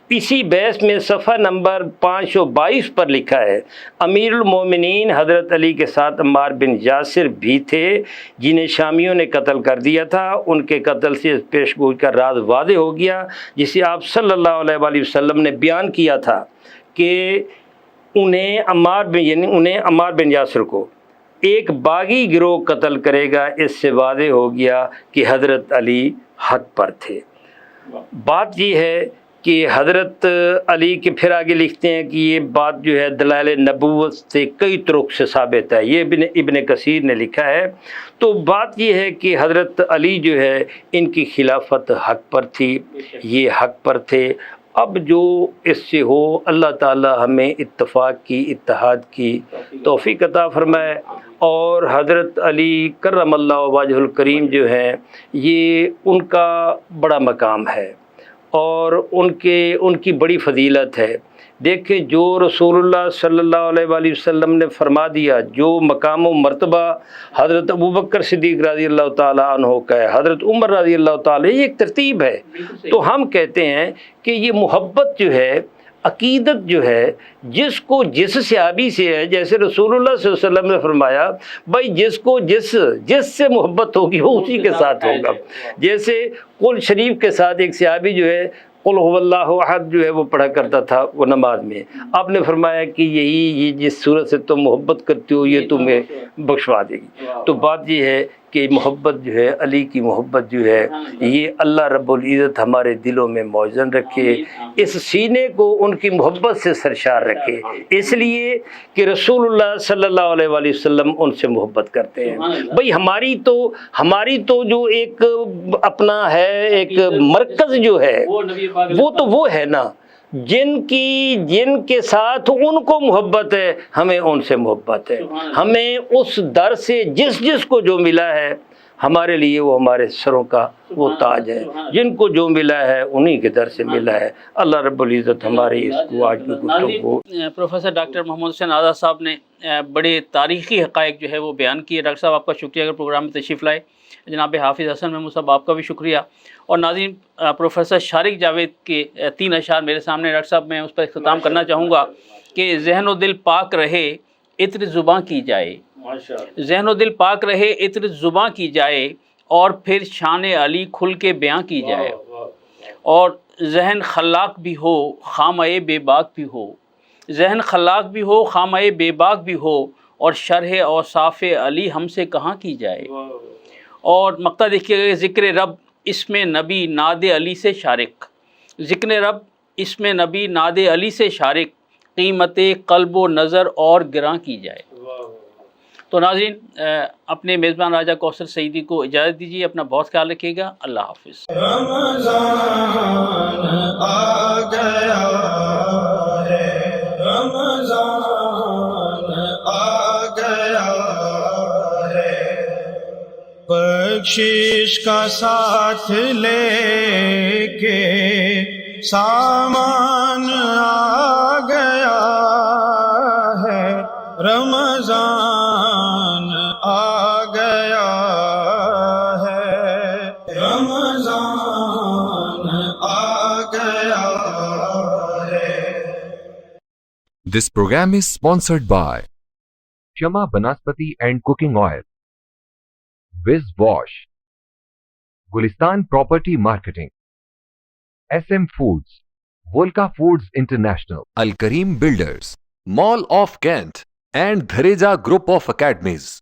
اسی بحث میں صفحہ نمبر 522 پر لکھا ہے امیر المومنین حضرت علی کے ساتھ عمار بن یاسر بھی تھے جنہیں شامیوں نے قتل کر دیا تھا. ان کے قتل سے پیش گوئی کا راز واضح ہو گیا جسے آپ صلی اللہ علیہ وآلہ وسلم نے بیان کیا تھا کہ انہیں عمار بن یاسر کو ایک باغی گروہ قتل کرے گا. اس سے واضح ہو گیا کہ حضرت علی حق پر تھے. بات یہ ہے کہ حضرت علی کے پھر آگے لکھتے ہیں کہ یہ بات جو ہے دلائل نبوت سے کئی طرق سے ثابت ہے. یہ ابن کثیر نے لکھا ہے. تو بات یہ ہے کہ حضرت علی جو ہے ان کی خلافت حق پر تھی, یہ حق پر تھے. اب جو اس سے ہو اللہ تعالی ہمیں اتفاق کی, اتحاد کی توفیق عطا فرمائے. اور حضرت علی کرم اللہ وجہ الکریم جو ہیں یہ ان کا بڑا مقام ہے اور ان کی بڑی فضیلت ہے. دیکھیں جو رسول اللہ صلی اللہ علیہ وآلہ وسلم نے فرما دیا, جو مقام و مرتبہ حضرت ابوبکر صدیق رضی اللہ تعالیٰ عنہ کا ہے, حضرت عمر رضی اللہ تعالیٰ, یہ ایک ترتیب ہے. تو ہم کہتے ہیں کہ یہ محبت جو ہے, عقیدت جو ہے, جس کو جس صحابی سے ہے, جیسے رسول اللہ صلی اللہ علیہ وسلم نے فرمایا بھائی جس کو جس سے محبت ہوگی وہ اسی کے ساتھ ہوگا. جیسے قل شریف کے ساتھ ایک صحابی جو ہے قل هو اللہ احد جو ہے وہ پڑھا کرتا تھا وہ نماز میں. آپ نے فرمایا کہ یہ جس صورت سے تم محبت کرتے ہو یہ تمہیں بخشوا دے گی. تو بات یہ ہے کہ محبت جو ہے, علی کی محبت جو ہے, یہ اللہ رب العزت ہمارے دلوں میں موزن رکھے, اس سینے کو ان کی محبت سے سرشار رکھے, اس لیے کہ رسول اللہ صلی اللہ علیہ وآلہ وسلم ان سے محبت کرتے ہیں. بھئی ہماری تو جو ایک اپنا ہے ایک مرکز جو ہے وہ ہے نا, جن کے ساتھ ان کو محبت ہے ہمیں ان سے محبت ہے. ہمیں اس در سے جس کو جو ملا ہے ہمارے لیے وہ ہمارے سروں کا وہ تاج ہے. جن کو جو ملا ہے انہی کے در سے ملا ہے. اللہ رب العزت ہماری اس کو آج کی گفتگو. پروفیسر ڈاکٹر محمد حسین آزاد صاحب نے بڑے تاریخی حقائق جو ہے وہ بیان کیے. ڈاکٹر صاحب آپ کا شکریہ اگر پروگرام میں تشریف لائے. جناب حافظ حسن محمود صاحب آپ کا بھی شکریہ. اور ناظرین, پروفیسر شارق جاوید کے 3 اشعار میرے سامنے. ڈاکٹر صاحب میں اس پر اختتام کرنا چاہوں گا کہ ذہن و دل پاک رہے عطر زباں کی جائے, ذہن و دل پاک رہے عطر زباں کی جائے, اور پھر شان علی کھل کے بیاں کی جائے, اور ذہن خلاق بھی ہو خامہ بے باک بھی ہو, ذہن خلاق بھی ہو خامہ بے باک بھی ہو, اور شرح اوصاف علی ہم سے کہاں کی جائے. اور مقطع دیکھیے گا, ذکر رب اسم نبی ناد علی سے شارق, ذکر رب اسم نبی ناد علی سے شارق, قیمت قلب و نظر اور گراں کی جائے. تو ناظرین, اپنے میزبان راجہ کوثر سعیدی کو اجازت دیجیے. اپنا بہت خیال رکھیے گا. اللہ حافظ. رمضان آ گیا ہے, رمضان آ گیا ہے, بخشش کا ساتھ لے کے سامان آ گیا ہے, رمضان آ گیا ہے, رمضان آ گیا ہے. This program is sponsored by Shama Banaspati and Cooking Oil, Wiz Wash, Gulistan Property Marketing, SM Foods, Volca Foods International, Al Kareem Builders, Mall of Kent, and Dhareja Group of Academies.